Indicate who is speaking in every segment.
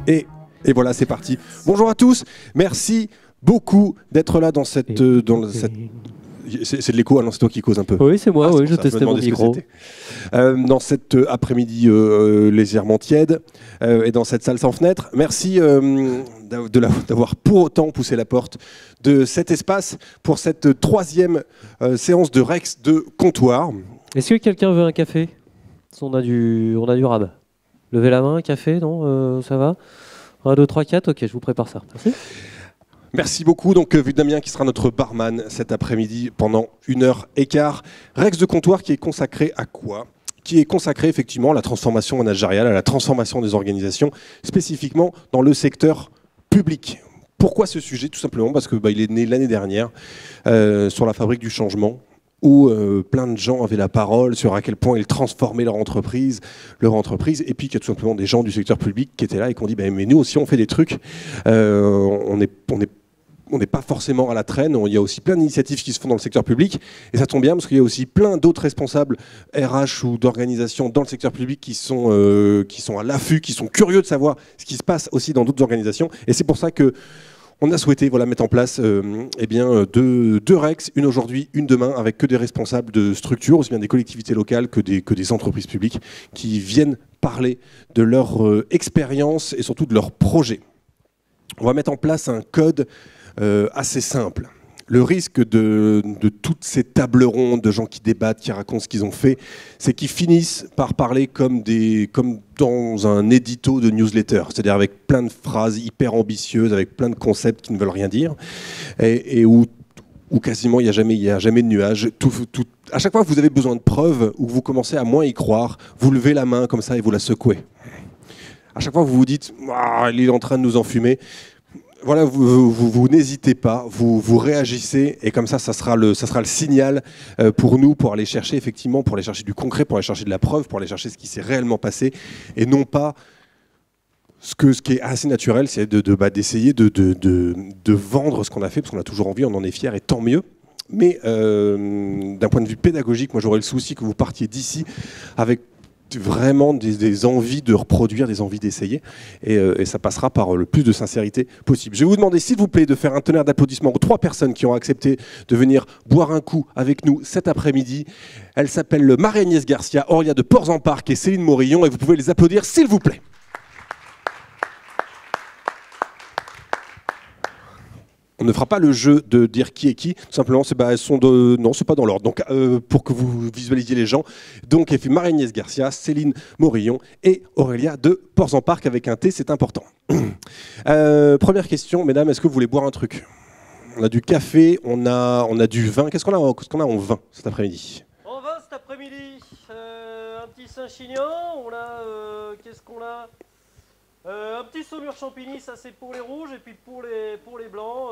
Speaker 1: Et voilà, c'est parti. Bonjour à tous, merci beaucoup d'être là dans cette... C'est de l'écho, non, c'est toi qui cause un peu.
Speaker 2: Oui, c'est moi, je testais mon micro.
Speaker 1: Dans cet après-midi légèrement tiède et dans cette salle sans fenêtre, merci d'avoir pour autant poussé la porte de cet espace pour cette troisième séance de Rex de comptoir.
Speaker 2: Est-ce que quelqu'un veut un café? On a du rab. Levez la main, café, non ça va 1, 2, 3, 4, ok, je vous prépare ça. Merci.
Speaker 1: Merci beaucoup. Donc, Damien qui sera notre barman cet après-midi pendant 1h15. Rex de comptoir qui est consacré à quoi? Qui est consacré effectivement à la transformation managériale, à la transformation des organisations, spécifiquement dans le secteur public. Pourquoi ce sujet? Tout simplement parce que il est né l'année dernière sur la fabrique du changement, où plein de gens avaient la parole sur à quel point ils transformaient leur entreprise, et puis qu'il y a tout simplement des gens du secteur public qui étaient là et qui ont dit mais nous aussi on fait des trucs, on n'est pas forcément à la traîne, il y a aussi plein d'initiatives qui se font dans le secteur public, et ça tombe bien parce qu'il y a aussi plein d'autres responsables RH ou d'organisations dans le secteur public qui sont à l'affût, qui sont curieux de savoir ce qui se passe aussi dans d'autres organisations, et c'est pour ça que on a souhaité mettre en place deux Rex, une aujourd'hui, une demain, avec que des responsables de structures, aussi bien des collectivités locales que des entreprises publiques, qui viennent parler de leur expérience et surtout de leurs projets. On va mettre en place un code assez simple. Le risque de toutes ces tables rondes de gens qui débattent, qui racontent ce qu'ils ont fait, c'est qu'ils finissent par parler comme dans un édito de newsletter, c'est-à-dire avec plein de phrases hyper ambitieuses, avec plein de concepts qui ne veulent rien dire, et où quasiment il n'y a jamais de nuages. À chaque fois que vous avez besoin de preuves, ou que vous commencez à moins y croire, vous levez la main comme ça et vous la secouez. À chaque fois que vous vous dites « il est en train de nous enfumer », voilà, vous n'hésitez pas, vous réagissez, et comme ça sera le signal pour nous, pour aller chercher effectivement, pour aller chercher du concret, pour aller chercher de la preuve, pour aller chercher ce qui s'est réellement passé, et non pas ce qui est assez naturel, c'est d'essayer de vendre ce qu'on a fait, parce qu'on a toujours envie, on en est fier, et tant mieux. Mais d'un point de vue pédagogique, moi j'aurais le souci que vous partiez d'ici avec vraiment des envies de reproduire, des envies d'essayer, et ça passera par le plus de sincérité possible. Je vais vous demander s'il vous plaît de faire un tonnerre d'applaudissements aux 3 personnes qui ont accepté de venir boire un coup avec nous cet après-midi. Elles s'appellent Marie-Agnès Garcia, Aurélia de Port-en-Parc et Céline Morillon, et vous pouvez les applaudir s'il vous plaît. On ne fera pas le jeu de dire qui est qui, tout simplement, elles sont non, c'est pas dans l'ordre. Donc, pour que vous visualisiez les gens, donc, elle fait Marie-Agnès Garcia, Céline Morillon et Aurélia de Port-en-Parc avec un T, c'est important. Première question, mesdames, est-ce que vous voulez boire un truc? On a du café, on a du vin. Qu'est-ce qu'on a en vin cet après-midi?
Speaker 2: En vin cet après-midi, un petit Saint-Chinian, qu'est-ce qu'on a? Un petit saumur champigny, ça c'est pour les rouges, et puis pour les blancs,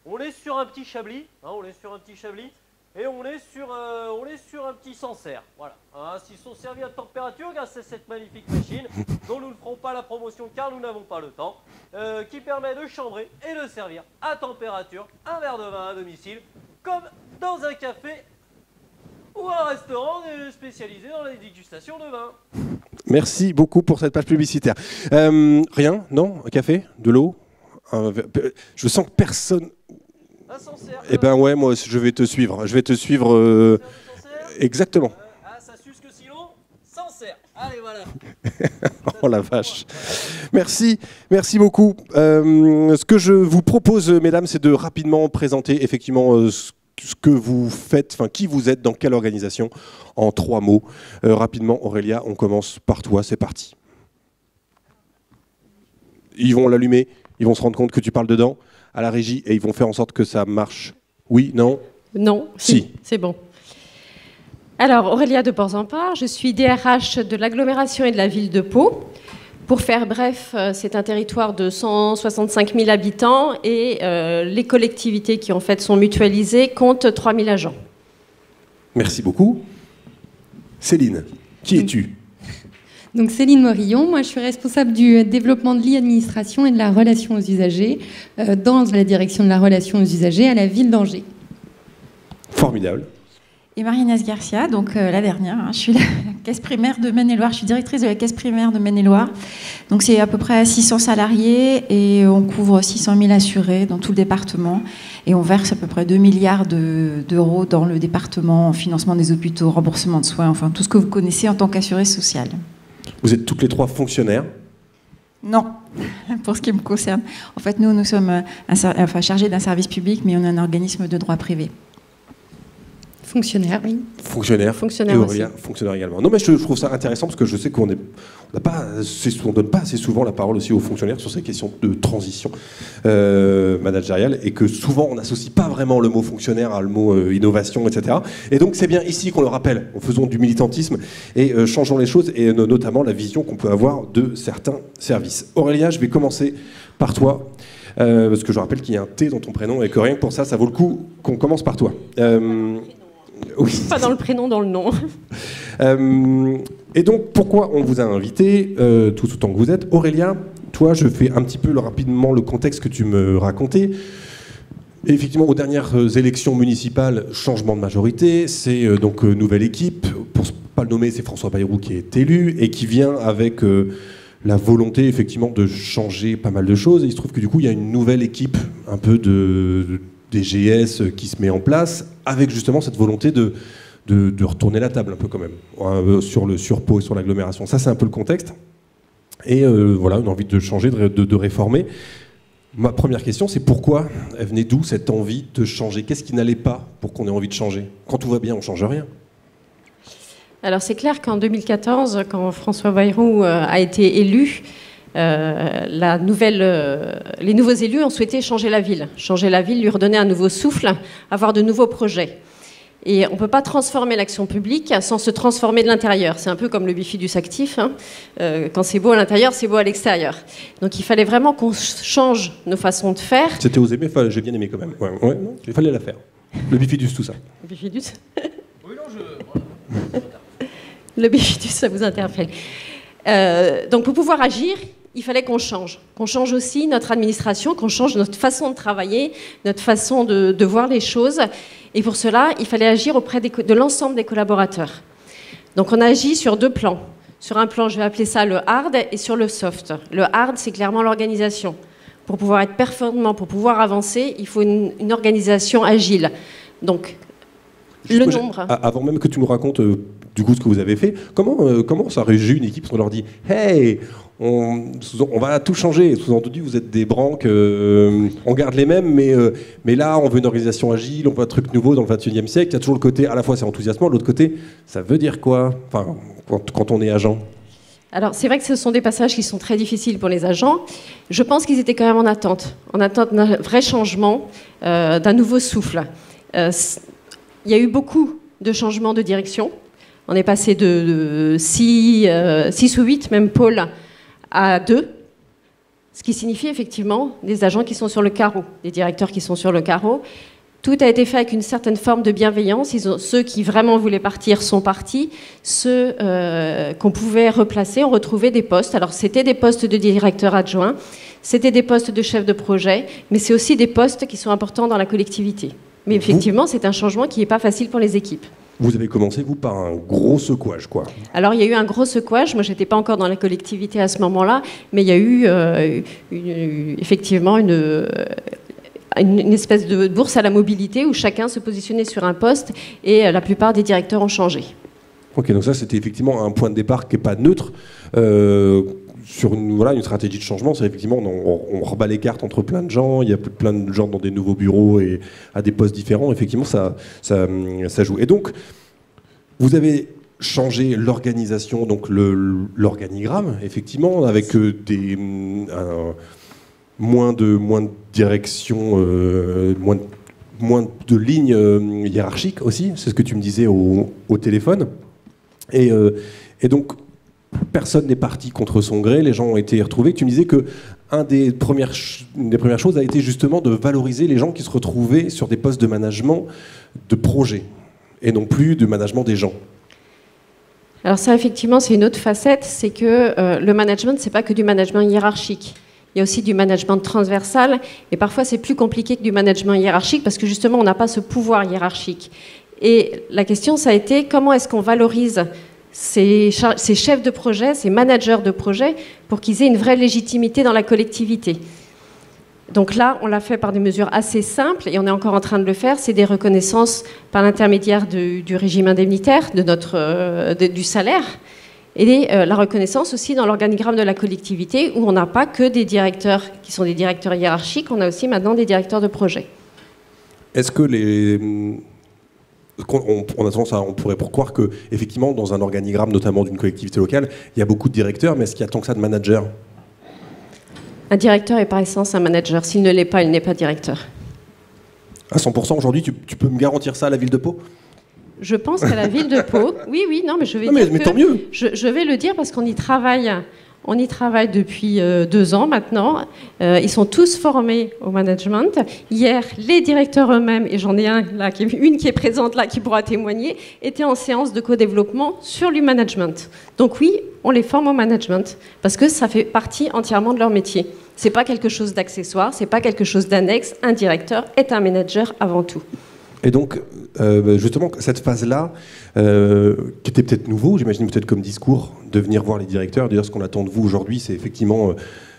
Speaker 2: on est sur un petit chablis, et on est sur un petit Sancerre, voilà. Ils sont servis à température grâce à cette magnifique machine, dont nous ne ferons pas la promotion car nous n'avons pas le temps, qui permet de chambrer et de servir à température un verre de vin à domicile, comme dans un café ou un restaurant spécialisé dans les dégustations de vin.
Speaker 1: Merci beaucoup pour cette page publicitaire. Rien? Non? Un café? De l'eau? Je sens que personne...
Speaker 2: Un Sancerre.
Speaker 1: Eh ben ouais, moi je vais te suivre. Exactement.
Speaker 2: Ça suce que si long, Sancerre. Allez, voilà.
Speaker 1: Oh la vache. Merci beaucoup. Ce que je vous propose, mesdames, c'est de rapidement présenter effectivement ce que vous faites, qui vous êtes, dans quelle organisation, en 3 mots. Rapidement, Aurélia, on commence par toi, c'est parti. Ils vont l'allumer, ils vont se rendre compte que tu parles dedans, à la régie, et ils vont faire en sorte que ça marche. Oui, non?
Speaker 3: Non, si. C'est bon. Alors, Aurélia de Port-en-Parc, je suis DRH de l'agglomération et de la ville de Pau. Pour faire bref, c'est un territoire de 165 000 habitants et les collectivités qui en fait sont mutualisées comptent 3 000 agents.
Speaker 1: Merci beaucoup. Céline, qui es-tu?
Speaker 4: Donc Céline Morillon, moi je suis responsable du développement de l'e-administration et de la relation aux usagers dans la direction de la relation aux usagers à la ville d'Angers.
Speaker 1: Formidable.
Speaker 5: Et Marie-Agnès Garcia, donc la dernière. Je suis la caisse primaire de Maine-et-Loire. Je suis directrice de la caisse primaire de Maine-et-Loire. Donc c'est à peu près 600 salariés et on couvre 600 000 assurés dans tout le département. Et on verse à peu près 2 milliards d'euros dans le département en financement des hôpitaux, remboursement de soins, enfin tout ce que vous connaissez en tant qu'assuré social.
Speaker 1: Vous êtes toutes les trois fonctionnaires?
Speaker 5: Non, pour ce qui me concerne. En fait, nous sommes chargés d'un service public, mais on est un organisme de droit privé.
Speaker 4: Fonctionnaire, oui.
Speaker 1: Fonctionnaire.
Speaker 3: Fonctionnaire
Speaker 1: et Aurélia,
Speaker 3: aussi.
Speaker 1: fonctionnaire également. Non, mais je trouve ça intéressant parce que je sais qu'on donne pas assez souvent la parole aussi aux fonctionnaires sur ces questions de transition managériale et que souvent on n'associe pas vraiment le mot fonctionnaire à le mot innovation, etc. Et donc c'est bien ici qu'on le rappelle, en faisant du militantisme et changeons les choses et notamment la vision qu'on peut avoir de certains services. Aurélia, je vais commencer par toi. Parce que je rappelle qu'il y a un T dans ton prénom et que rien que pour ça, ça vaut le coup qu'on commence par toi. Oui.
Speaker 3: Pas dans le prénom, dans le nom.
Speaker 1: Et donc, pourquoi on vous a invité, tout autant que vous êtes? Aurélia, toi, je fais un petit peu rapidement le contexte que tu me racontais. Et effectivement, aux dernières élections municipales, changement de majorité, c'est donc nouvelle équipe. Pour ne pas le nommer, c'est François Bayrou qui est élu et qui vient avec la volonté, effectivement, de changer pas mal de choses. Et il se trouve que du coup, il y a une nouvelle équipe, un peu des GS qui se met en place, avec justement cette volonté de retourner la table un peu quand même, sur le surpôt et sur l'agglomération. Ça, c'est un peu le contexte. Et voilà, une envie de changer, de réformer. Ma première question, c'est pourquoi elle venait d'où cette envie de changer? Qu'est-ce qui n'allait pas pour qu'on ait envie de changer? Quand tout va bien, on ne change rien.
Speaker 3: Alors c'est clair qu'en 2014, quand François Bayrou a été élu, les nouveaux élus ont souhaité changer la ville, lui redonner un nouveau souffle, avoir de nouveaux projets. Et on ne peut pas transformer l'action publique sans se transformer de l'intérieur. C'est un peu comme le bifidus actif. Hein. Quand c'est beau à l'intérieur, c'est beau à l'extérieur. Donc il fallait vraiment qu'on change nos façons de faire.
Speaker 1: C'était osé, mais j'ai bien aimé quand même. Ouais, il fallait la faire. Le bifidus, tout ça.
Speaker 3: Le bifidus.
Speaker 2: Oui, non,
Speaker 3: Le bifidus, ça vous interpelle. Donc pour pouvoir agir, il fallait qu'on change aussi notre administration, qu'on change notre façon de travailler, notre façon de voir les choses. Et pour cela, il fallait agir auprès de l'ensemble des collaborateurs. Donc on a agi sur deux plans. Sur un plan, je vais appeler ça le hard, et sur le soft. Le hard, c'est clairement l'organisation. Pour pouvoir être performant, pour pouvoir avancer, il faut une organisation agile. Donc, le nombre...
Speaker 1: Avant même que tu nous racontes du coup ce que vous avez fait, comment ça réagit une équipe? On leur dit « Hey, on va tout changer ». Sous-entendu, vous êtes des branques, on garde les mêmes, mais là, on veut une organisation agile, on veut un truc nouveau dans le 21e siècle. Il y a toujours le côté, à la fois c'est enthousiasmant, de l'autre côté, ça veut dire quoi? Enfin, quand on est agent.
Speaker 3: Alors, c'est vrai que ce sont des passages qui sont très difficiles pour les agents. Je pense qu'ils étaient quand même en attente d'un vrai changement, d'un nouveau souffle. Il y a eu beaucoup de changements de direction. On est passé de 6 ou 8, même pôles, à 2. Ce qui signifie effectivement des agents qui sont sur le carreau, des directeurs qui sont sur le carreau. Tout a été fait avec une certaine forme de bienveillance. Ceux qui vraiment voulaient partir sont partis. Ceux qu'on pouvait replacer ont retrouvé des postes. Alors c'était des postes de directeur adjoint, c'était des postes de chef de projet, mais c'est aussi des postes qui sont importants dans la collectivité. Mais effectivement, c'est un changement qui n'est pas facile pour les équipes.
Speaker 1: Vous avez commencé, vous, par un gros secouage, quoi.
Speaker 3: Alors, il y a eu un gros secouage. Moi, je n'étais pas encore dans la collectivité à ce moment-là, mais il y a eu effectivement une espèce de bourse à la mobilité où chacun se positionnait sur un poste et la plupart des directeurs ont changé. Ok,
Speaker 1: donc ça, c'était effectivement un point de départ qui n'est pas neutre. Sur une stratégie de changement, c'est effectivement, on rebat les cartes entre plein de gens, il y a plein de gens dans des nouveaux bureaux et à des postes différents, effectivement, ça joue. Et donc, vous avez changé l'organisation, donc l'organigramme, effectivement, avec moins de direction, moins de lignes hiérarchiques aussi, c'est ce que tu me disais au téléphone. Et donc, personne n'est parti contre son gré, les gens ont été retrouvés. Tu me disais que une des premières choses a été justement de valoriser les gens qui se retrouvaient sur des postes de management de projet et non plus de management des gens.
Speaker 3: Alors ça, effectivement, c'est une autre facette, c'est que le management, c'est pas que du management hiérarchique. Il y a aussi du management transversal, et parfois c'est plus compliqué que du management hiérarchique parce que justement, on n'a pas ce pouvoir hiérarchique. Et la question, ça a été comment est-ce qu'on valorise ces chefs de projet, ces managers de projet, pour qu'ils aient une vraie légitimité dans la collectivité. Donc là, on l'a fait par des mesures assez simples, et on est encore en train de le faire, c'est des reconnaissances par l'intermédiaire du régime indemnitaire, du salaire, et la reconnaissance aussi dans l'organigramme de la collectivité, où on n'a pas que des directeurs qui sont des directeurs hiérarchiques, on a aussi maintenant des directeurs de projet.
Speaker 1: Est-ce que on a tendance on pourrait croire que, effectivement, dans un organigramme, notamment d'une collectivité locale, il y a beaucoup de directeurs, mais est-ce qu'il y a tant que ça de managers ?
Speaker 3: Un directeur est par essence un manager. S'il ne l'est pas, il n'est pas directeur.
Speaker 1: À 100% aujourd'hui, tu peux me garantir ça à la ville de Pau ?
Speaker 3: Je pense qu'à la ville de Pau, oui, non, mais je vais
Speaker 1: mais tant mieux.
Speaker 3: Je vais le dire parce qu'on y travaille. On y travaille depuis 2 ans maintenant. Ils sont tous formés au management. Hier, les directeurs eux-mêmes, et j'en ai une qui est présente là, qui pourra témoigner, étaient en séance de co-développement sur le management. Donc oui, on les forme au management parce que ça fait partie entièrement de leur métier. C'est pas quelque chose d'accessoire, c'est pas quelque chose d'annexe. Un directeur est un manager avant tout.
Speaker 1: Et donc, justement, cette phase-là, qui était peut-être nouveau, j'imagine peut-être comme discours, de venir voir les directeurs. D'ailleurs, ce qu'on attend de vous aujourd'hui, c'est effectivement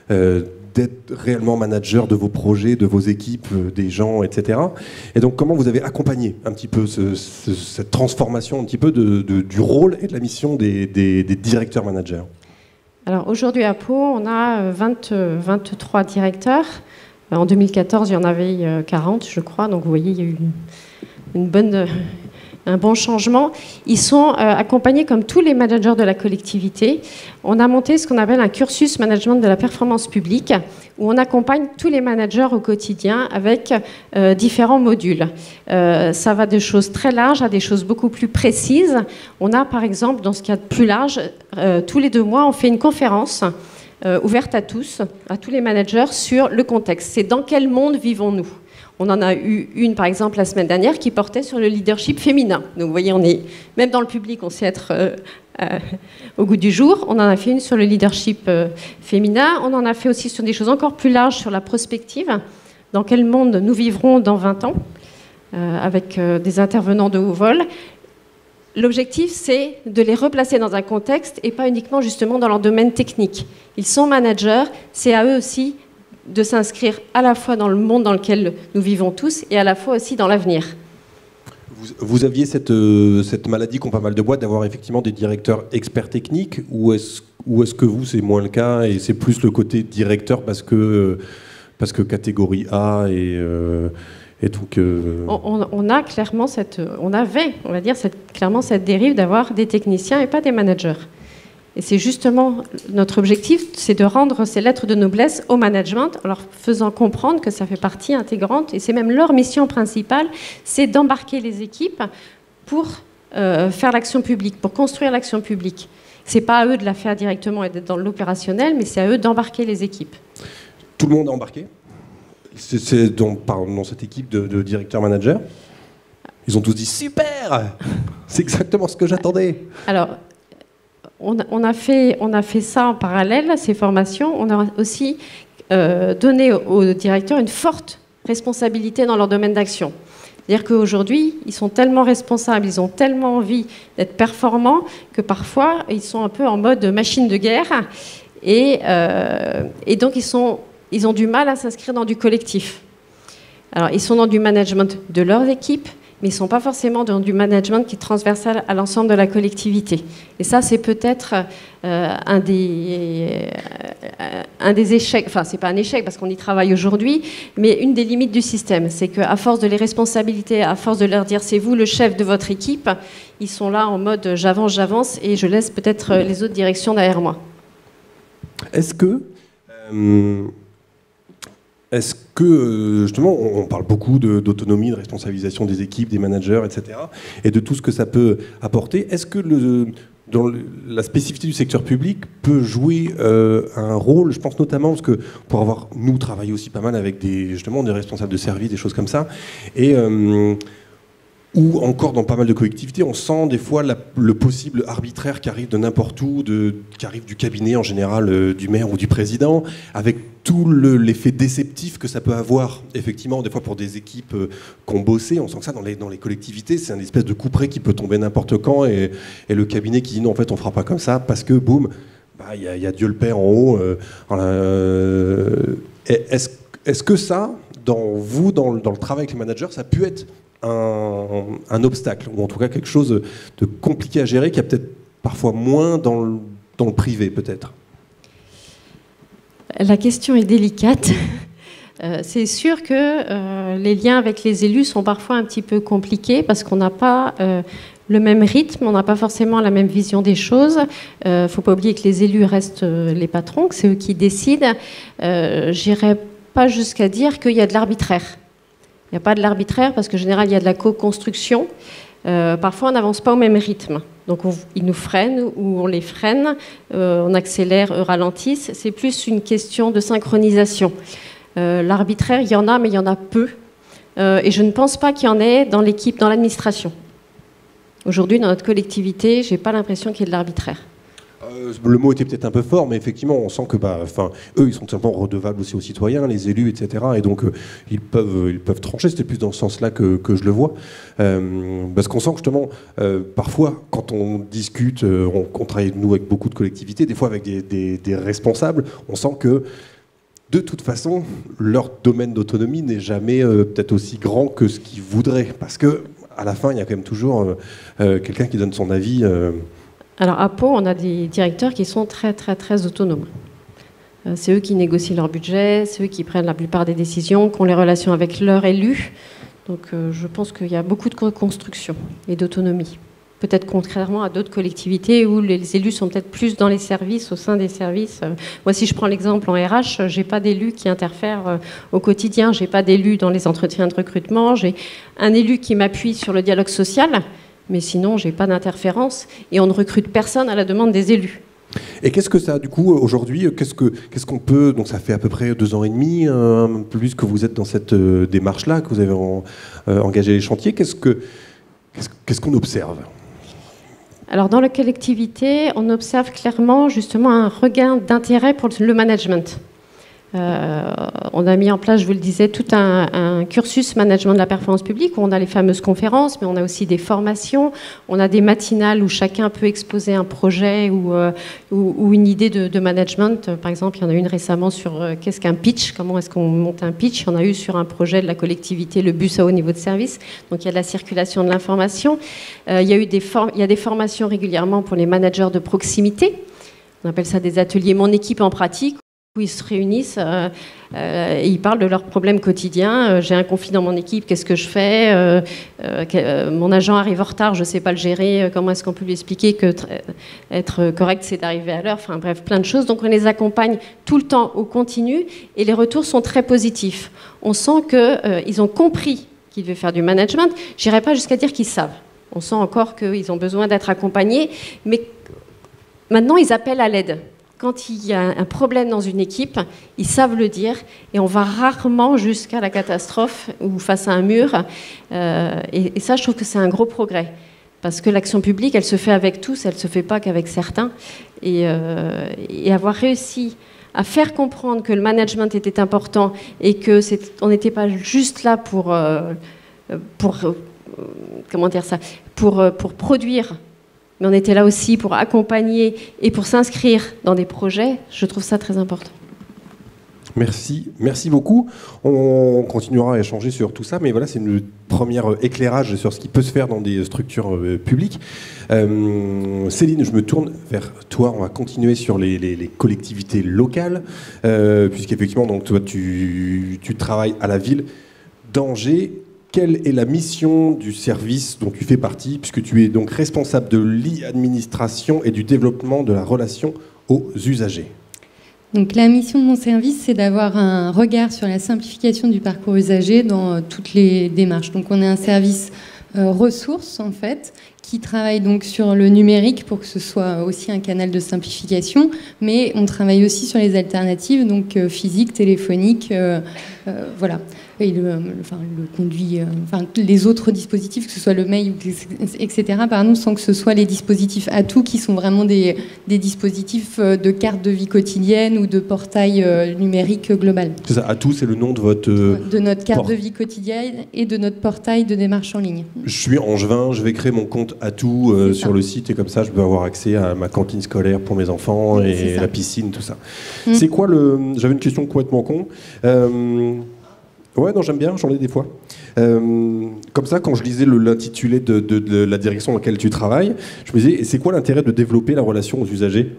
Speaker 1: d'être réellement manager de vos projets, de vos équipes, des gens, etc. Et donc, comment vous avez accompagné un petit peu cette transformation un petit peu du rôle et de la mission des directeurs managers ? Alors,
Speaker 3: aujourd'hui, à Pau, on a 23 directeurs. En 2014, il y en avait 40, je crois. Donc, vous voyez, il y a eu un bon changement. Ils sont accompagnés comme tous les managers de la collectivité. On a monté ce qu'on appelle un cursus management de la performance publique, où on accompagne tous les managers au quotidien avec différents modules. Ça va de choses très larges à des choses beaucoup plus précises. On a, par exemple, dans ce cas plus large, tous les 2 mois, on fait une conférence ouverte à tous les managers sur le contexte. C'est dans quel monde vivons-nous ? On en a eu une, par exemple, la semaine dernière, qui portait sur le leadership féminin. Donc, vous voyez, même dans le public, on sait être au goût du jour. On en a fait une sur le leadership féminin. On en a fait aussi sur des choses encore plus larges, sur la prospective. Dans quel monde nous vivrons dans 20 ans, avec des intervenants de haut vol. L'objectif, c'est de les replacer dans un contexte et pas uniquement, justement, dans leur domaine technique. Ils sont managers, c'est à eux aussi de s'inscrire à la fois dans le monde dans lequel nous vivons tous et à la fois aussi dans l'avenir.
Speaker 1: Vous aviez cette maladie qu'ont pas mal de boîtes d'avoir effectivement des directeurs experts techniques, ou est-ce que vous, c'est moins le cas et c'est plus le côté directeur parce que catégorie A et donc...
Speaker 3: On a clairement clairement cette dérive d'avoir des techniciens et pas des managers. Et c'est justement notre objectif, c'est de rendre ces lettres de noblesse au management en leur faisant comprendre que ça fait partie intégrante, et c'est même leur mission principale, c'est d'embarquer les équipes pour faire l'action publique, pour construire l'action publique. C'est pas à eux de la faire directement et d'être dans l'opérationnel, mais c'est à eux d'embarquer les équipes.
Speaker 1: Tout le monde a embarqué ? C'est dans cette équipe de directeurs-managers ? Ils ont tous dit « Super ! C'est exactement ce que j'attendais !»
Speaker 3: Alors, on a fait ça en parallèle, ces formations. On a aussi donné aux directeurs une forte responsabilité dans leur domaine d'action. C'est-à-dire qu'aujourd'hui, ils sont tellement responsables, ils ont tellement envie d'être performants que parfois, ils sont un peu en mode machine de guerre. Et donc, ils ont du mal à s'inscrire dans du collectif. Alors, ils sont dans du management de leurs équipes, mais ils ne sont pas forcément dans du management qui est transversal à l'ensemble de la collectivité. Et ça, c'est peut-être un des échecs, enfin, ce n'est pas un échec parce qu'on y travaille aujourd'hui, mais une des limites du système. C'est qu'à force de les responsabiliser, à force de leur dire c'est vous le chef de votre équipe, ils sont là en mode j'avance et je laisse peut-être les autres directions derrière moi.
Speaker 1: Est-ce que, justement, on parle beaucoup d'autonomie, de responsabilisation des équipes, des managers, etc., et de tout ce que ça peut apporter. Est-ce que la spécificité du secteur public peut jouer un rôle, je pense notamment, parce que pour nous travaillé aussi pas mal avec des responsables de services, des choses comme ça, et ou encore dans pas mal de collectivités, on sent des fois le possible arbitraire qui arrive de n'importe où, qui arrive du cabinet en général, du maire ou du président, avec tout l'effet déceptif que ça peut avoir, effectivement, des fois pour des équipes qui ont bossé. On sent que ça dans les collectivités, c'est une espèce de couperet qui peut tomber n'importe quand, et le cabinet qui dit non, en fait, on fera pas comme ça, parce que, boum, il y a Dieu le Père en haut. Est-ce que ça, dans le travail avec les managers, ça a pu être un obstacle, ou en tout cas quelque chose de compliqué à gérer, qui a peut-être parfois moins dans le privé, peut-être?
Speaker 3: La question est délicate. C'est sûr que les liens avec les élus sont parfois un petit peu compliqués, parce qu'on n'a pas le même rythme, on n'a pas forcément la même vision des choses. Il ne faut pas oublier que les élus restent les patrons, que c'est eux qui décident. J'irai pas jusqu'à dire qu'il y a de l'arbitraire. Il n'y a pas de l'arbitraire parce qu'en général, il y a de la co-construction. Parfois, on n'avance pas au même rythme. Donc, ils nous freinent ou on les freine, on accélère, eux ralentissent. C'est plus une question de synchronisation. L'arbitraire, il y en a, mais il y en a peu. Et je ne pense pas qu'il y en ait dans l'équipe, dans l'administration. Aujourd'hui, dans notre collectivité, je n'ai pas l'impression qu'il y ait de l'arbitraire.
Speaker 1: Le mot était peut-être un peu fort, mais effectivement, on sent que eux, ils sont tout simplement redevables aussi aux citoyens, les élus, etc. Et donc, ils peuvent trancher. C'était plus dans ce sens-là que je le vois. Parce qu'on sent que, justement, parfois, quand on discute, on travaille, nous, avec beaucoup de collectivités, des fois avec des responsables, on sent que, de toute façon, leur domaine d'autonomie n'est jamais peut-être aussi grand que ce qu'ils voudraient. Parce que, à la fin, il y a quand même toujours quelqu'un qui donne son avis.
Speaker 3: Alors à Pau, on a des directeurs qui sont très très très autonomes. C'est eux qui négocient leur budget, c'est eux qui prennent la plupart des décisions, qui ont les relations avec leurs élus. Donc je pense qu'il y a beaucoup de co-construction et d'autonomie. Peut-être contrairement à d'autres collectivités où les élus sont peut-être plus dans les services, au sein des services. Moi, si je prends l'exemple en RH, j'ai pas d'élus qui interfèrent au quotidien, j'ai pas d'élus dans les entretiens de recrutement, j'ai un élu qui m'appuie sur le dialogue social. Mais sinon, je n'ai pas d'interférence et on ne recrute personne à la demande des élus.
Speaker 1: Et qu'est-ce que ça, du coup, aujourd'hui, qu'est-ce qu'on peut... Donc ça fait à peu près 2 ans et demi, un peu plus que vous êtes dans cette démarche-là, que vous avez engagé les chantiers. Qu'est-ce qu'on observe?
Speaker 3: Alors dans la collectivité, on observe clairement justement un regain d'intérêt pour le management. On a mis en place, je vous le disais, tout un cursus management de la performance publique où on a les fameuses conférences, mais on a aussi des formations, on a des matinales où chacun peut exposer un projet ou une idée de management. Par exemple, il y en a une récemment sur qu'est-ce qu'un pitch, comment est-ce qu'on monte un pitch. Il y en a eu sur un projet de la collectivité, le bus à haut niveau de service. Donc il y a de la circulation de l'information. Il y a des formations régulièrement pour les managers de proximité. On appelle ça des ateliers Mon équipe en pratique, où ils se réunissent et ils parlent de leurs problèmes quotidiens. J'ai un conflit dans mon équipe, qu'est-ce que je fais? Mon agent arrive en retard, je ne sais pas le gérer. Comment est-ce qu'on peut lui expliquer que être correct, c'est d'arriver à l'heure? Enfin bref, plein de choses. Donc on les accompagne tout le temps au continu et les retours sont très positifs. On sent qu'ils ont compris qu'ils devaient faire du management. Je n'irai pas jusqu'à dire qu'ils savent. On sent encore qu'ils ont besoin d'être accompagnés, mais maintenant ils appellent à l'aide. Quand il y a un problème dans une équipe, ils savent le dire et on va rarement jusqu'à la catastrophe ou face à un mur. Et ça, je trouve que c'est un gros progrès. Parce que l'action publique, elle se fait avec tous, elle ne se fait pas qu'avec certains. Et avoir réussi à faire comprendre que le management était important et qu'on n'était pas juste là pour produire, mais on était là aussi pour accompagner et pour s'inscrire dans des projets. Je trouve ça très important.
Speaker 1: Merci beaucoup. On continuera à échanger sur tout ça, mais voilà, c'est une première éclairage sur ce qui peut se faire dans des structures publiques. Céline, je me tourne vers toi. On va continuer sur les collectivités locales, puisqu'effectivement, donc toi, tu travailles à la ville d'Angers. Quelle est la mission du service dont tu fais partie, puisque tu es donc responsable de l'e-administration et du développement de la relation aux usagers?
Speaker 4: Donc, la mission de mon service, c'est d'avoir un regard sur la simplification du parcours usager dans toutes les démarches. Donc on est un service ressources, en fait, qui travaille donc sur le numérique pour que ce soit aussi un canal de simplification, mais on travaille aussi sur les alternatives, donc physique, téléphonique, voilà. Et le conduit, les autres dispositifs, que ce soit le mail, etc., pardon, sans que ce soit les dispositifs Atout qui sont vraiment des dispositifs de carte de vie quotidienne ou de portail numérique global.
Speaker 1: C'est ça, Atout, c'est le nom de votre...
Speaker 4: de notre carte de vie quotidienne et de notre portail de démarche en ligne.
Speaker 1: Je suis angevin, je vais créer mon compte Atout sur le site et comme ça, je peux avoir accès à ma cantine scolaire pour mes enfants et la piscine, tout ça. C'est quoi le... J'avais une question complètement con. Ouais, non, j'aime bien, j'en ai des fois. Comme ça, quand je lisais l'intitulé de la direction dans laquelle tu travailles, je me disais, c'est quoi l'intérêt de développer la relation aux usagers ?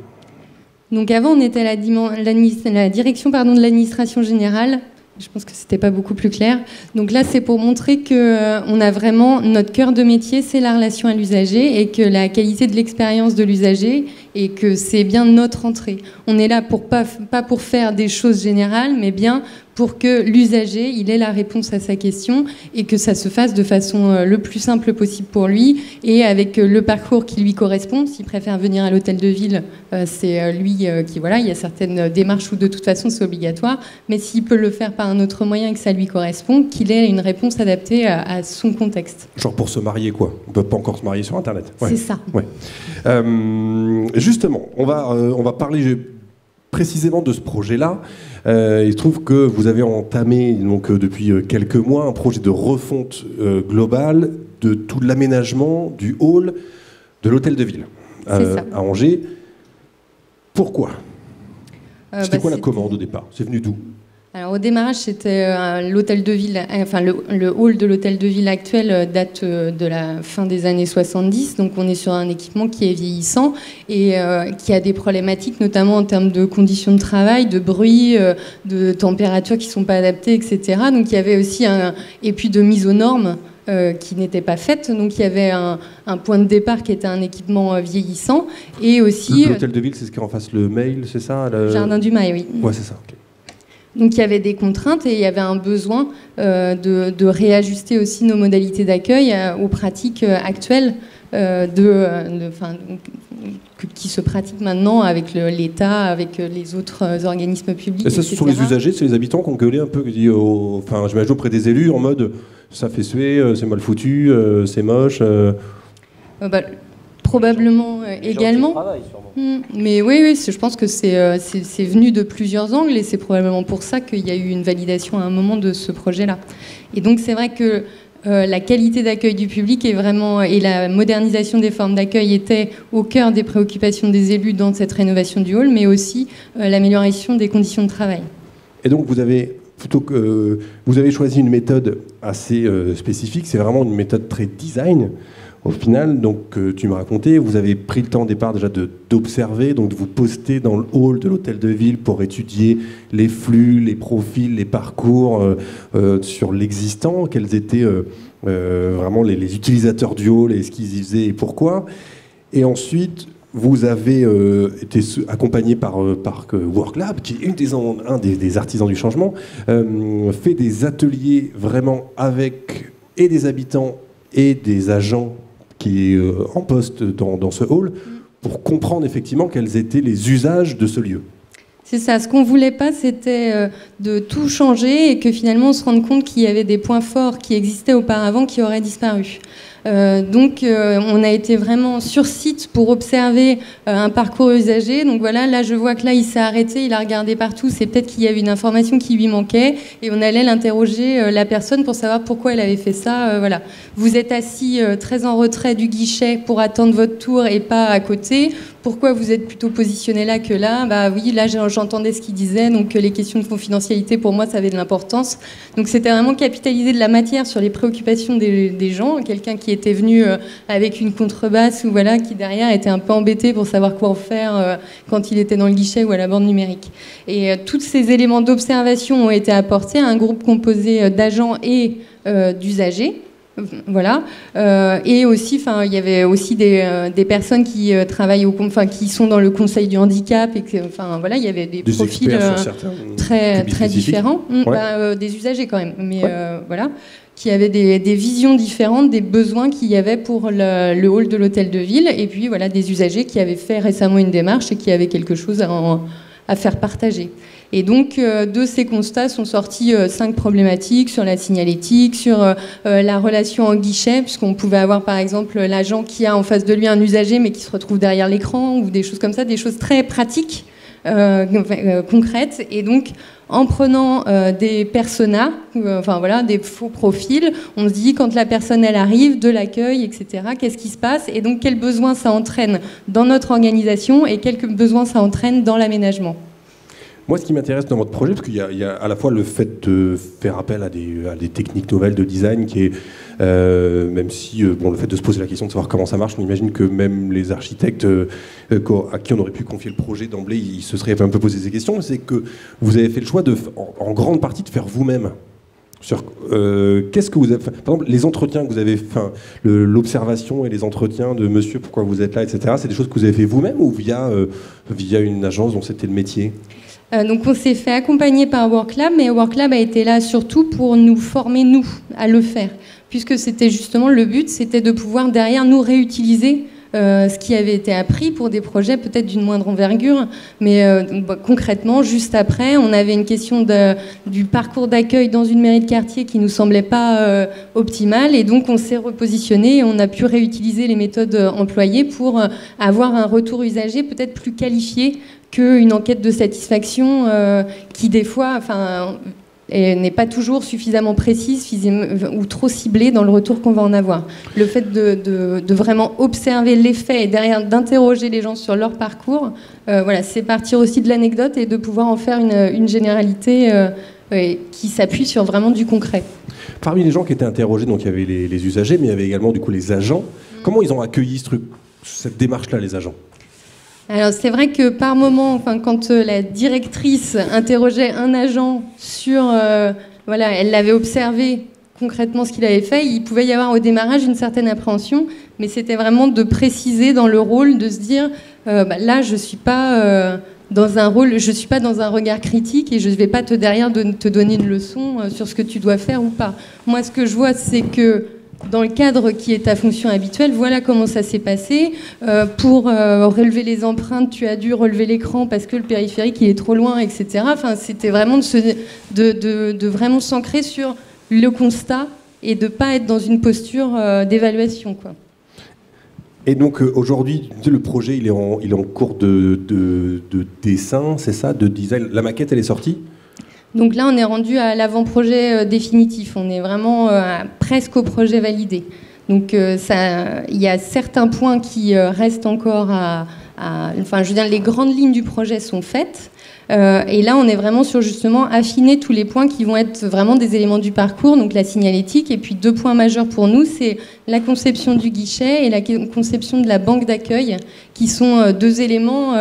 Speaker 4: Donc avant, on était à la direction de l'administration générale. Je pense que c'était pas beaucoup plus clair. Donc là, c'est pour montrer qu'on a vraiment notre cœur de métier, c'est la relation à l'usager et que la qualité de l'expérience de l'usager et que c'est bien notre entrée. On est là pour pas pour faire des choses générales, mais bien pour que l'usager il ait la réponse à sa question et que ça se fasse de façon le plus simple possible pour lui et avec le parcours qui lui correspond. S'il préfère venir à l'hôtel de ville, c'est lui qui voilà. Il y a certaines démarches où de toute façon c'est obligatoire, mais s'il peut le faire par un autre moyen et que ça lui correspond, qu'il ait une réponse adaptée à son contexte.
Speaker 1: Genre pour se marier, quoi. On peut pas encore se marier sur Internet.
Speaker 4: Ouais. C'est ça.
Speaker 1: Ouais. Justement, on va parler précisément de ce projet-là. Il se trouve que vous avez entamé donc, depuis quelques mois un projet de refonte globale de tout l'aménagement du hall de l'hôtel de ville à Angers. Pourquoi C'était quoi la commande au départ ? C'est venu d'où ?
Speaker 4: Alors au démarrage, c'était l'hôtel de ville, enfin le hall de l'hôtel de ville actuel date de la fin des années 70, donc on est sur un équipement qui est vieillissant et qui a des problématiques, notamment en termes de conditions de travail, de bruit, de température qui ne sont pas adaptées, etc. Donc il y avait aussi et puis de mise aux normes qui n'était pas faite, donc il y avait un point de départ qui était un équipement vieillissant et aussi...
Speaker 1: L'hôtel de ville, c'est ce qui est en face le mail, c'est ça
Speaker 4: Jardin du Mail, oui.
Speaker 1: Ouais, c'est ça, ok.
Speaker 4: Donc il y avait des contraintes et il y avait un besoin de réajuster aussi nos modalités d'accueil aux pratiques actuelles qui se pratiquent maintenant avec l'État, avec les autres organismes publics.
Speaker 1: Et ça, ce sont les usagers, c'est les habitants qui ont gueulé un peu, j'imagine auprès des élus en mode ça fait suer, c'est mal foutu, c'est moche.
Speaker 4: Probablement également. Mais oui, je pense que c'est venu de plusieurs angles et c'est probablement pour ça qu'il y a eu une validation à un moment de ce projet-là. Et donc c'est vrai que la qualité d'accueil du public est vraiment, et la modernisation des formes d'accueil était au cœur des préoccupations des élus dans cette rénovation du hall, mais aussi l'amélioration des conditions de travail.
Speaker 1: Et donc vous avez choisi une méthode assez spécifique, c'est vraiment une méthode très design. Au final, donc, tu m'as raconté, vous avez pris le temps au départ déjà d'observer, donc de vous poster dans le hall de l'hôtel de ville pour étudier les flux, les profils, les parcours sur l'existant, quels étaient vraiment les utilisateurs du hall et ce qu'ils y faisaient et pourquoi. Et ensuite, vous avez été accompagné par WorkLab, qui est un des artisans du changement, fait des ateliers vraiment avec et des habitants et des agents qui est en poste dans ce hall, pour comprendre effectivement quels étaient les usages de ce lieu.
Speaker 4: C'est ça, ce qu'on ne voulait pas, c'était de tout changer et que finalement on se rende compte qu'il y avait des points forts qui existaient auparavant qui auraient disparu. Donc on a été vraiment sur site pour observer un parcours usager. Donc voilà, là je vois que là il s'est arrêté, il a regardé partout, c'est peut-être qu'il y avait une information qui lui manquait et on allait l'interroger la personne pour savoir pourquoi elle avait fait ça. Voilà. Vous êtes assis très en retrait du guichet pour attendre votre tour et pas à côté. Pourquoi vous êtes plutôt positionné là que là ? Bah oui, là j'entendais ce qu'il disait, donc les questions de confidentialité pour moi ça avait de l'importance. Donc c'était vraiment capitaliser de la matière sur les préoccupations des gens, quelqu'un qui était venu avec une contrebasse ou voilà, qui derrière était un peu embêté pour savoir quoi en faire quand il était dans le guichet ou à la borne numérique. Et tous ces éléments d'observation ont été apportés à un groupe composé d'agents et d'usagers. Voilà. Et aussi, il y avait aussi des personnes qui travaillent qui sont dans le conseil du handicap et que, voilà, il y avait des profils très différents. Ouais. Des usagers quand même, mais ouais. Voilà, qui avaient des visions différentes des besoins qu'il y avait pour le hall de l'hôtel de ville, et puis voilà, des usagers qui avaient fait récemment une démarche et qui avaient quelque chose à faire partager. Et donc, de ces constats sont sorties 5 problématiques sur la signalétique, sur la relation en guichet, puisqu'on pouvait avoir par exemple l'agent qui a en face de lui un usager mais qui se retrouve derrière l'écran, ou des choses comme ça, des choses très pratiques, concrètes. Et donc, en prenant des personas, voilà, des faux profils, on se dit quand la personne elle arrive, de l'accueil, etc., qu'est-ce qui se passe, et donc quels besoins ça entraîne dans notre organisation et quels besoins ça entraîne dans l'aménagement.
Speaker 1: Moi, ce qui m'intéresse dans votre projet, parce qu'il y a à la fois le fait de faire appel à des techniques nouvelles de design, qui est, même si le fait de se poser la question de savoir comment ça marche, on imagine que même les architectes à qui on aurait pu confier le projet d'emblée, ils se seraient un peu posé ces questions, c'est que vous avez fait le choix, en grande partie, de faire vous-même. Qu'est-ce que vous avez fait, par exemple, les entretiens que vous avez fait, l'observation et les entretiens de monsieur, pourquoi vous êtes là, etc., c'est des choses que vous avez fait vous-même ou via une agence dont c'était le métier ?
Speaker 4: Donc on s'est fait accompagner par WorkLab, mais WorkLab a été là surtout pour nous former, nous, à le faire. Puisque c'était justement le but, c'était de pouvoir derrière nous réutiliser ce qui avait été appris pour des projets peut-être d'une moindre envergure. Mais concrètement, juste après, on avait une question du parcours d'accueil dans une mairie de quartier qui nous semblait pas optimale. Et donc on s'est repositionné et on a pu réutiliser les méthodes employées pour avoir un retour usager peut-être plus qualifié qu'une enquête de satisfaction qui, des fois, n'est pas toujours suffisamment précise ou trop ciblée dans le retour qu'on va en avoir. Le fait de vraiment observer les faits et derrière d'interroger les gens sur leur parcours, voilà, c'est partir aussi de l'anecdote et de pouvoir en faire une généralité qui s'appuie sur vraiment du concret.
Speaker 1: Parmi les gens qui étaient interrogés, donc il y avait les usagers, mais il y avait également du coup les agents. Comment ils ont accueilli cette démarche-là, les agents ?
Speaker 4: Alors c'est vrai que par moment, quand la directrice interrogeait un agent sur, voilà, elle l'avait observé concrètement ce qu'il avait fait, il pouvait y avoir au démarrage une certaine appréhension, mais c'était vraiment de préciser dans le rôle, de se dire, là je suis pas dans un rôle, je suis pas dans un regard critique et je vais pas derrière te donner une leçon sur ce que tu dois faire ou pas. Moi ce que je vois, c'est que dans le cadre qui est ta fonction habituelle, voilà comment ça s'est passé. Pour relever les empreintes, tu as dû relever l'écran parce que le périphérique il est trop loin, etc. C'était vraiment de vraiment s'ancrer sur le constat et de ne pas être dans une posture d'évaluation, quoi.
Speaker 1: Et donc aujourd'hui, le projet il est en cours de dessin, c'est ça, de design. La maquette elle est sortie ?
Speaker 4: Donc là, on est rendu à l'avant-projet définitif. On est vraiment presque au projet validé. Donc il y a certains points qui restent encore je veux dire, les grandes lignes du projet sont faites. Et là, on est vraiment sur justement affiner tous les points qui vont être vraiment des éléments du parcours, donc la signalétique. Et puis 2 points majeurs pour nous, c'est la conception du guichet et la conception de la banque d'accueil, qui sont 2 éléments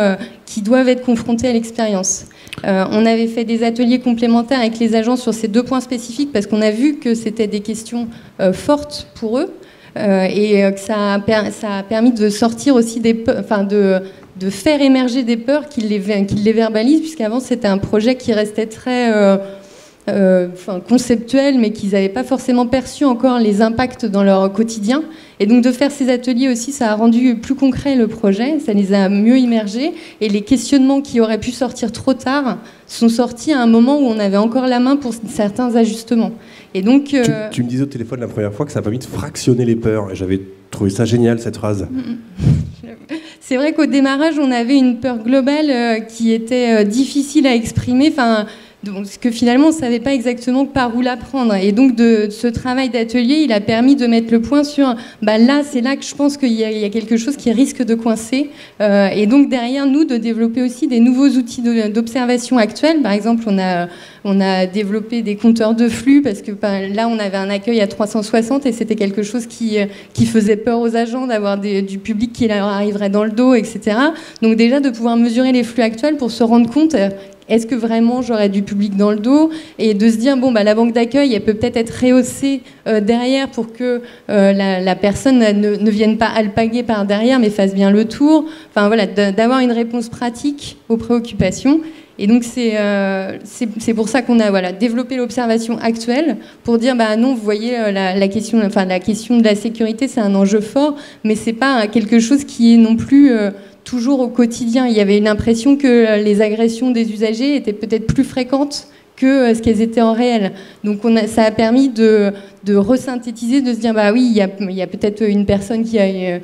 Speaker 4: qui doivent être confrontés à l'expérience. On avait fait des ateliers complémentaires avec les agents sur ces 2 points spécifiques parce qu'on a vu que c'était des questions fortes pour eux et que ça a permis de sortir aussi de faire émerger des peurs qu'ils les verbalisent, puisqu'avant c'était un projet qui restait très conceptuel, mais qu'ils n'avaient pas forcément perçu encore les impacts dans leur quotidien. Et donc de faire ces ateliers aussi, ça a rendu plus concret le projet, ça les a mieux immergés, et les questionnements qui auraient pu sortir trop tard sont sortis à un moment où on avait encore la main pour certains ajustements. Et donc,
Speaker 1: tu me disais au téléphone la première fois que ça a permis de fractionner les peurs, et j'avais trouvé ça génial, cette phrase.
Speaker 4: C'est vrai qu'au démarrage, on avait une peur globale qui était difficile à exprimer, parce que finalement, on ne savait pas exactement par où la prendre. Et donc, ce travail d'atelier, il a permis de mettre le point sur là, c'est là que je pense qu'il y a quelque chose qui risque de coincer. Et donc, derrière nous, de développer aussi des nouveaux outils d'observation actuels. Par exemple, on a développé des compteurs de flux parce que là, on avait un accueil à 360 et c'était quelque chose qui faisait peur aux agents d'avoir du public qui leur arriverait dans le dos, etc. Donc, déjà, de pouvoir mesurer les flux actuels pour se rendre compte est-ce que vraiment j'aurais du public dans le dos, et de se dire bon la banque d'accueil elle peut peut-être être rehaussée derrière pour que la personne ne vienne pas alpaguer par derrière mais fasse bien le tour. Enfin voilà, d'avoir une réponse pratique aux préoccupations. Et donc c'est pour ça qu'on a développé l'observation actuelle pour dire non, vous voyez la question de la sécurité c'est un enjeu fort, mais c'est pas quelque chose qui est non plus toujours au quotidien. Il y avait une impression que les agressions des usagers étaient peut-être plus fréquentes que ce qu'elles étaient en réel. Donc ça a permis de resynthétiser, de se dire oui, il y a peut-être une personne qui est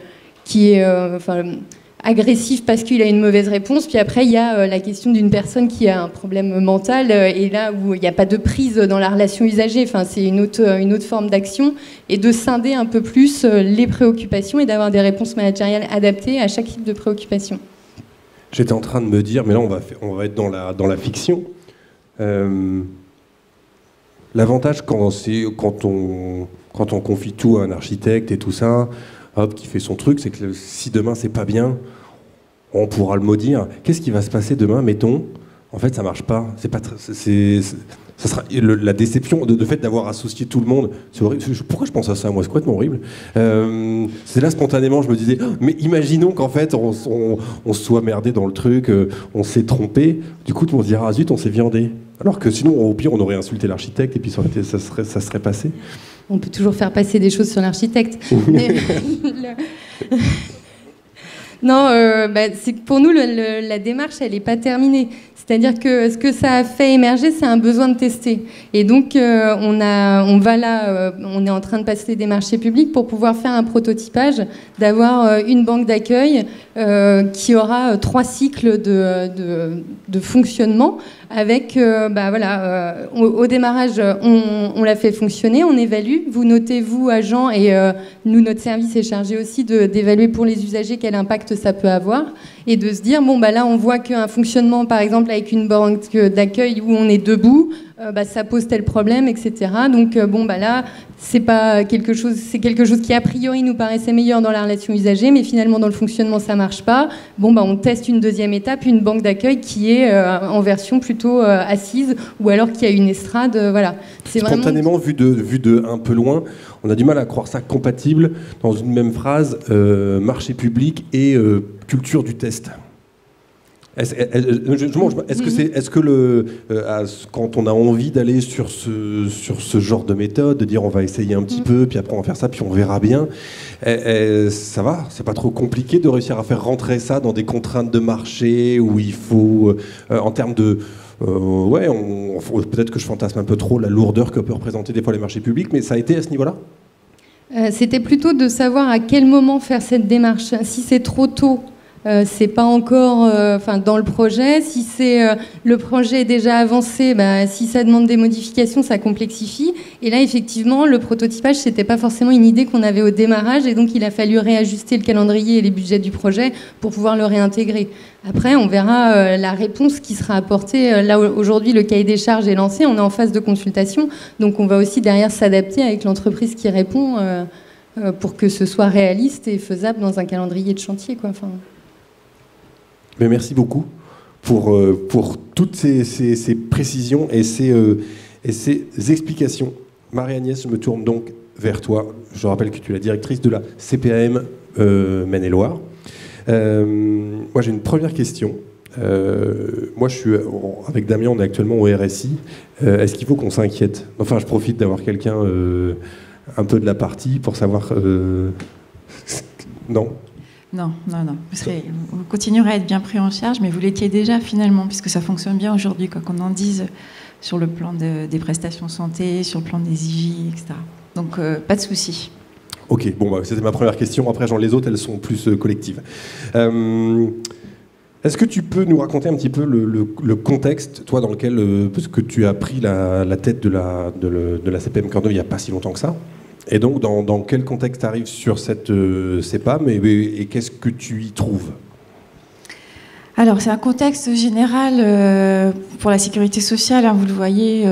Speaker 4: agressif parce qu'il a une mauvaise réponse, puis après il y a la question d'une personne qui a un problème mental, et là où il n'y a pas de prise dans la relation usagée, c'est une autre forme d'action, et de scinder un peu plus les préoccupations et d'avoir des réponses managériales adaptées à chaque type de préoccupation.
Speaker 1: J'étais en train de me dire, mais là on va être dans la fiction. L'avantage quand on confie tout à un architecte et tout ça, qui fait son truc, c'est que si demain c'est pas bien, on pourra le maudire. Qu'est-ce qui va se passer demain, mettons, en fait ça marche pas, ça sera la déception de fait d'avoir associé tout le monde. C'est horrible. Pourquoi je pense à ça, moi? C'est complètement horrible. C'est là spontanément je me disais, mais imaginons qu'en fait on se soit merdé dans le truc, on s'est trompé, du coup on se dira zut, on s'est viandé, alors que sinon au pire on aurait insulté l'architecte et puis ça serait passé.
Speaker 4: On peut toujours faire passer des choses sur l'architecte. Non, c'est que pour nous, la démarche, elle n'est pas terminée. C'est-à-dire que ce que ça a fait émerger, c'est un besoin de tester. Et donc, on est en train de passer des marchés publics pour pouvoir faire un prototypage, d'avoir une banque d'accueil qui aura 3 cycles de fonctionnement. Avec, au démarrage, on l'a fait fonctionner, on évalue. Vous notez, vous, agents, et nous, notre service est chargé aussi d'évaluer pour les usagers quel impact ça peut avoir. Et de se dire, là, on voit qu'un fonctionnement, par exemple, avec une banque d'accueil où on est debout, ça pose tel problème, etc. Donc, là, c'est quelque chose qui, a priori, nous paraissait meilleur dans la relation usagée, mais finalement, dans le fonctionnement, ça marche pas. On teste une deuxième étape, une banque d'accueil qui est en version plutôt assise, ou alors qui a une estrade, voilà. C'est
Speaker 1: spontanément, vu de un peu loin, on a du mal à croire ça compatible dans une même phrase, marché public et culture du test. Est-ce que quand on a envie d'aller sur ce genre de méthode, de dire on va essayer un petit peu, puis après on va faire ça, puis on verra bien, ça va, c'est pas trop compliqué de réussir à faire rentrer ça dans des contraintes de marché où il faut, en termes de... peut-être que je fantasme un peu trop la lourdeur que peut représenter des fois les marchés publics, mais ça a été à ce niveau-là ?
Speaker 4: C'était plutôt de savoir à quel moment faire cette démarche. Si c'est trop tôt, c'est pas encore dans le projet. Si le projet est déjà avancé, si ça demande des modifications, ça complexifie. Et là, effectivement, le prototypage, c'était pas forcément une idée qu'on avait au démarrage, et donc il a fallu réajuster le calendrier et les budgets du projet pour pouvoir le réintégrer. Après, on verra la réponse qui sera apportée. Là, aujourd'hui, le cahier des charges est lancé, on est en phase de consultation, donc on va aussi derrière s'adapter avec l'entreprise qui répond pour que ce soit réaliste et faisable dans un calendrier de chantier, quoi.
Speaker 1: Mais merci beaucoup pour toutes ces précisions et ces explications. Marie-Agnès, je me tourne donc vers toi. Je rappelle que tu es la directrice de la CPAM Maine-et-Loire. Moi, j'ai une première question. Moi, je suis avec Damien, on est actuellement au RSI. Est-ce qu'il faut qu'on s'inquiète? Enfin, je profite d'avoir quelqu'un un peu de la partie pour savoir... Non.
Speaker 5: Non. Vous continuerez à être bien pris en charge, mais vous l'étiez déjà finalement, puisque ça fonctionne bien aujourd'hui, quoi qu'on en dise, sur le plan des prestations santé, sur le plan des IJ, etc. Donc, pas de souci.
Speaker 1: Ok, c'était ma première question. Après, les autres, elles sont plus collectives. Est-ce que tu peux nous raconter un petit peu le contexte, toi, dans lequel, parce que tu as pris la tête de la CPM Corneuve il n'y a pas si longtemps que ça? Et donc, dans quel contexte tu arrives sur cette CPAM et qu'est-ce que tu y trouves?
Speaker 5: Alors, c'est un contexte général pour la sécurité sociale, hein, vous le voyez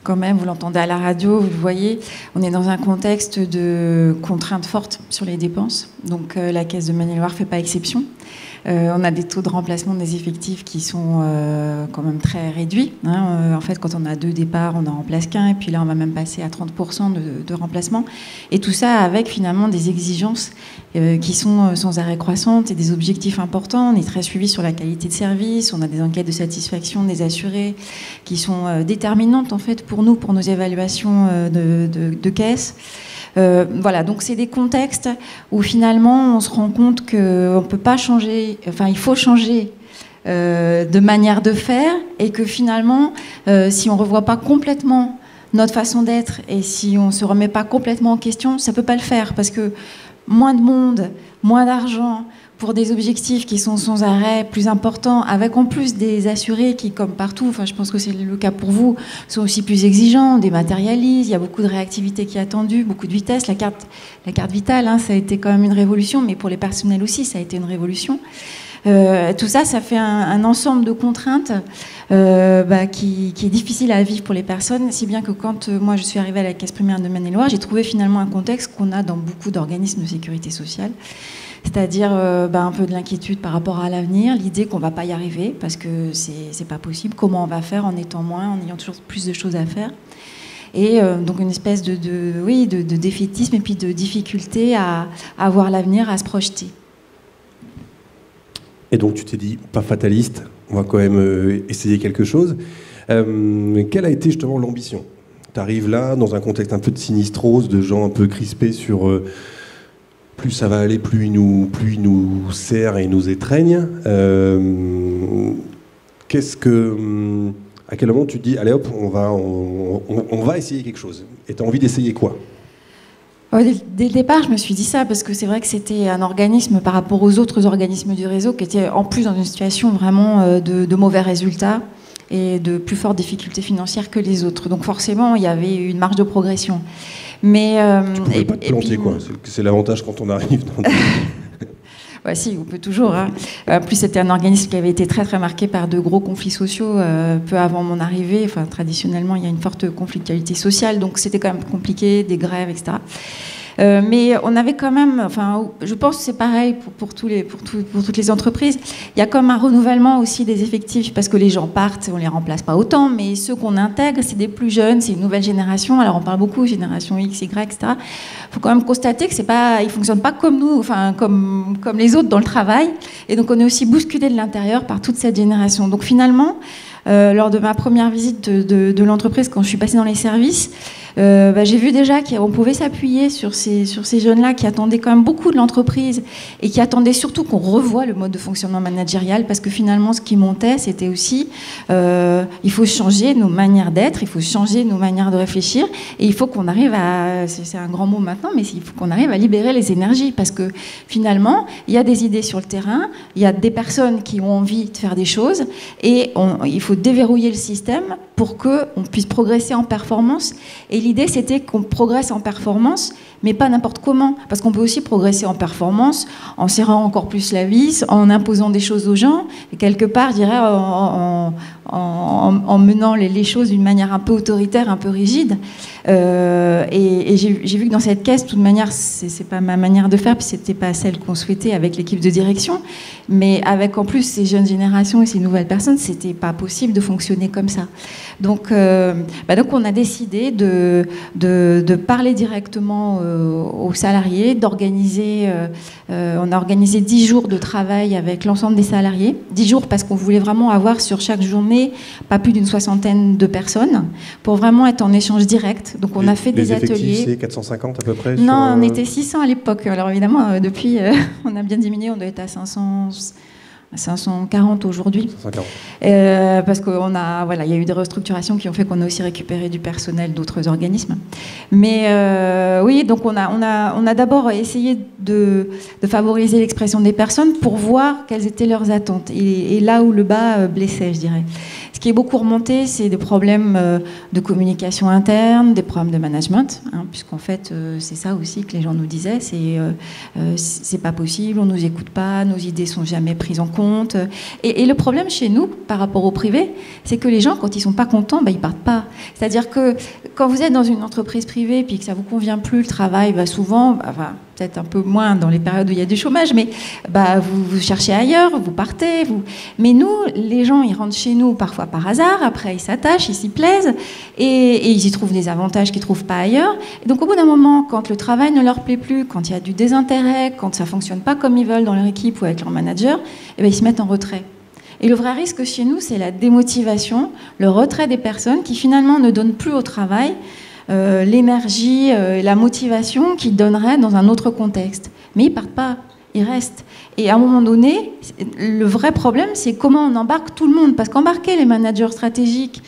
Speaker 5: quand même, vous l'entendez à la radio, vous le voyez. On est dans un contexte de contraintes fortes sur les dépenses, donc la Caisse de Maine-et-Loire ne fait pas exception. On a des taux de remplacement des effectifs qui sont quand même très réduits. En fait, quand on a 2 départs, on n'en remplace qu'un, et puis là, on va même passer à 30% de remplacement. Et tout ça avec finalement des exigences qui sont sans arrêt croissantes et des objectifs importants. On est très suivi sur la qualité de service, on a des enquêtes de satisfaction des assurés qui sont déterminantes en fait pour nous, pour nos évaluations de caisse. Voilà, donc c'est des contextes où finalement on se rend compte qu'on ne peut pas changer, enfin il faut changer de manière de faire, et que finalement si on ne revoit pas complètement notre façon d'être et si on ne se remet pas complètement en question, ça ne peut pas le faire, parce que moins de monde, moins d'argent pour des objectifs qui sont sans arrêt plus importants, avec en plus des assurés qui, comme partout, enfin je pense que c'est le cas pour vous, sont aussi plus exigeants, dématérialisent, il y a beaucoup de réactivité qui est attendue, beaucoup de vitesse. La carte vitale, ça a été quand même une révolution, mais pour les personnels aussi, ça a été une révolution. Tout ça, ça fait un ensemble de contraintes qui est difficile à vivre pour les personnes, si bien que quand moi je suis arrivée à la Caisse primaire de Maine-et-Loire, j'ai trouvé finalement un contexte qu'on a dans beaucoup d'organismes de sécurité sociale. C'est-à-dire un peu de l'inquiétude par rapport à l'avenir, l'idée qu'on ne va pas y arriver parce que c'est pas possible. Comment on va faire en étant moins, en ayant toujours plus de choses à faire. Et donc une espèce de défaitisme et puis de difficulté à voir l'avenir, à se projeter.
Speaker 1: Et donc tu t'es dit, pas fataliste, on va quand même essayer quelque chose. Quelle a été justement l'ambition ? Tu arrives là dans un contexte un peu de sinistrose, de gens un peu crispés sur... plus ça va aller, plus il nous serre et nous étreigne. À quel moment tu te dis, allez hop, on va essayer quelque chose. Et tu as envie d'essayer quoi ?
Speaker 5: Dès le départ, je me suis dit ça, parce que c'est vrai que c'était un organisme par rapport aux autres organismes du réseau qui était en plus dans une situation vraiment de mauvais résultats et de plus fortes difficultés financières que les autres. Donc forcément, il y avait une marge de progression. Mais
Speaker 1: tu pouvais pas te planter, quoi. C'est l'avantage quand on arrive dans...
Speaker 5: Ouais, si, on peut toujours. En plus, c'était un organisme qui avait été très très marqué par de gros conflits sociaux peu avant mon arrivée. Enfin, traditionnellement, il y a une forte conflictualité sociale, donc c'était quand même compliqué, des grèves, etc. Mais on avait quand même, enfin, je pense que c'est pareil pour toutes les entreprises. Il y a comme un renouvellement aussi des effectifs, parce que les gens partent, on les remplace pas autant, mais ceux qu'on intègre, c'est des plus jeunes, c'est une nouvelle génération. Alors on parle beaucoup génération X, Y, etc. Il faut quand même constater que ils fonctionnent pas comme nous, enfin comme les autres dans le travail. Et donc on est aussi bousculé de l'intérieur par toute cette génération. Donc finalement, lors de ma première visite de l'entreprise, quand je suis passée dans les services, j'ai vu déjà qu'on pouvait s'appuyer sur ces jeunes-là qui attendaient quand même beaucoup de l'entreprise et qui attendaient surtout qu'on revoie le mode de fonctionnement managérial, parce que finalement ce qui montait, c'était aussi il faut changer nos manières d'être, il faut changer nos manières de réfléchir, et il faut qu'on arrive à, c'est un grand mot maintenant, mais il faut qu'on arrive à libérer les énergies, parce que finalement il y a des idées sur le terrain, il y a des personnes qui ont envie de faire des choses, et il faut déverrouiller le système pour qu'on puisse progresser en performance. Et l'idée, c'était qu'on progresse en performance, mais pas n'importe comment. Parce qu'on peut aussi progresser en performance en serrant encore plus la vis, en imposant des choses aux gens, et quelque part, je dirais, en menant les choses d'une manière un peu autoritaire, un peu rigide. Et j'ai vu que dans cette caisse, de toute manière, c'est pas ma manière de faire, puis c'était pas celle qu'on souhaitait avec l'équipe de direction, mais avec en plus ces jeunes générations et ces nouvelles personnes, c'était pas possible de fonctionner comme ça. Donc on a décidé de parler directement aux salariés, d'organiser. On a organisé 10 jours de travail avec l'ensemble des salariés. 10 jours parce qu'on voulait vraiment avoir sur chaque journée pas plus d'une 60aine de personnes pour vraiment être en échange direct. Donc on a fait des ateliers.
Speaker 1: C'est 450 à peu près?
Speaker 5: Non, on était 600 à l'époque. Alors évidemment, depuis, on a bien diminué. On doit être à 540 aujourd'hui. 540. Parce qu'il y a eu des restructurations qui ont fait qu'on a aussi récupéré du personnel d'autres organismes. Mais oui, donc on a d'abord essayé de favoriser l'expression des personnes pour voir quelles étaient leurs attentes. Et là où le bas blessait, je dirais. Ce Ce qui est beaucoup remonté, c'est des problèmes de communication interne, des problèmes de management, hein, puisqu'en fait, c'est ça aussi que les gens nous disaient, c'est pas possible, on nous écoute pas, nos idées sont jamais prises en compte. Et le problème chez nous, par rapport au privé, c'est que les gens, quand ils sont pas contents, ils partent pas. C'est-à-dire que quand vous êtes dans une entreprise privée, puis que ça vous convient plus, le travail, souvent, enfin, peut-être un peu moins dans les périodes où il y a du chômage, mais vous cherchez ailleurs, vous partez. Mais nous, les gens, ils rentrent chez nous parfois par hasard, après ils s'attachent, ils s'y plaisent, et ils y trouvent des avantages qu'ils ne trouvent pas ailleurs. Et donc au bout d'un moment, quand le travail ne leur plaît plus, quand il y a du désintérêt, quand ça ne fonctionne pas comme ils veulent dans leur équipe ou avec leur manager, ils se mettent en retrait. Et le vrai risque chez nous, c'est la démotivation, le retrait des personnes qui finalement ne donnent plus au travail l'énergie, la motivation qu'ils donneraient dans un autre contexte. Mais ils ne partent pas, ils restent. Et à un moment donné, le vrai problème, c'est comment on embarque tout le monde. Parce qu'embarquer les managers stratégiques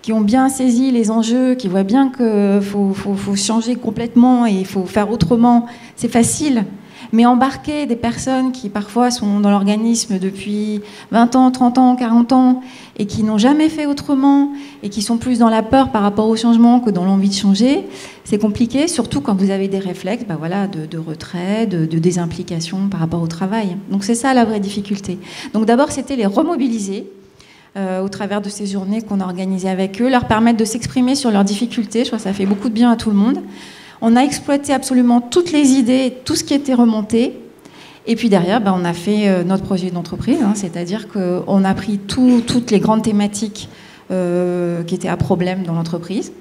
Speaker 5: qui ont bien saisi les enjeux, qui voient bien qu'il faut changer complètement et il faut faire autrement, c'est facile. Mais embarquer des personnes qui parfois sont dans l'organisme depuis 20 ans, 30 ans, 40 ans et qui n'ont jamais fait autrement et qui sont plus dans la peur par rapport au changement que dans l'envie de changer, c'est compliqué, surtout quand vous avez des réflexes de retrait, de désimplication par rapport au travail. Donc c'est ça la vraie difficulté. Donc d'abord, c'était les remobiliser au travers de ces journées qu'on a organisées avec eux, leur permettre de s'exprimer sur leurs difficultés. Je crois que ça fait beaucoup de bien à tout le monde. On a exploité absolument toutes les idées, tout ce qui était remonté. Et puis derrière, on a fait notre projet d'entreprise, hein, c'est-à-dire qu'on a pris toutes les grandes thématiques qui étaient à problème dans l'entreprise.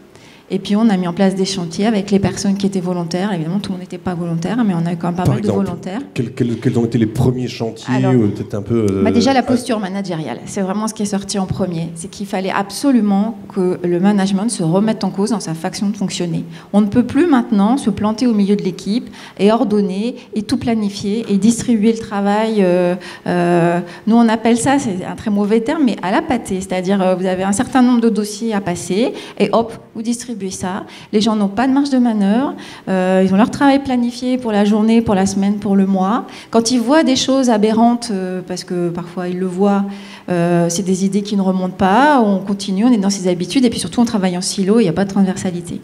Speaker 5: Et puis on a mis en place des chantiers avec les personnes qui étaient volontaires. Évidemment, tout le monde n'était pas volontaire, mais on a eu quand même pas mal de volontaires.
Speaker 1: Quels ont été les premiers chantiers?
Speaker 5: Alors,
Speaker 1: peut-être un peu,
Speaker 5: déjà, la posture managériale. C'est vraiment ce qui est sorti en premier. C'est qu'il fallait absolument que le management se remette en cause dans sa façon de fonctionner. On ne peut plus maintenant se planter au milieu de l'équipe et ordonner et tout planifier et distribuer le travail. Nous, on appelle ça, c'est un très mauvais terme, mais à la pâtée. C'est-à-dire, vous avez un certain nombre de dossiers à passer et hop, vous distribuez ça. Les gens n'ont pas de marge de manœuvre. Ils ont leur travail planifié pour la journée, pour la semaine, pour le mois. Quand ils voient des choses aberrantes, parce que parfois ils le voient, c'est des idées qui ne remontent pas, on continue, on est dans ses habitudes, et puis surtout on travaille en silo, il n'y a pas de transversalité.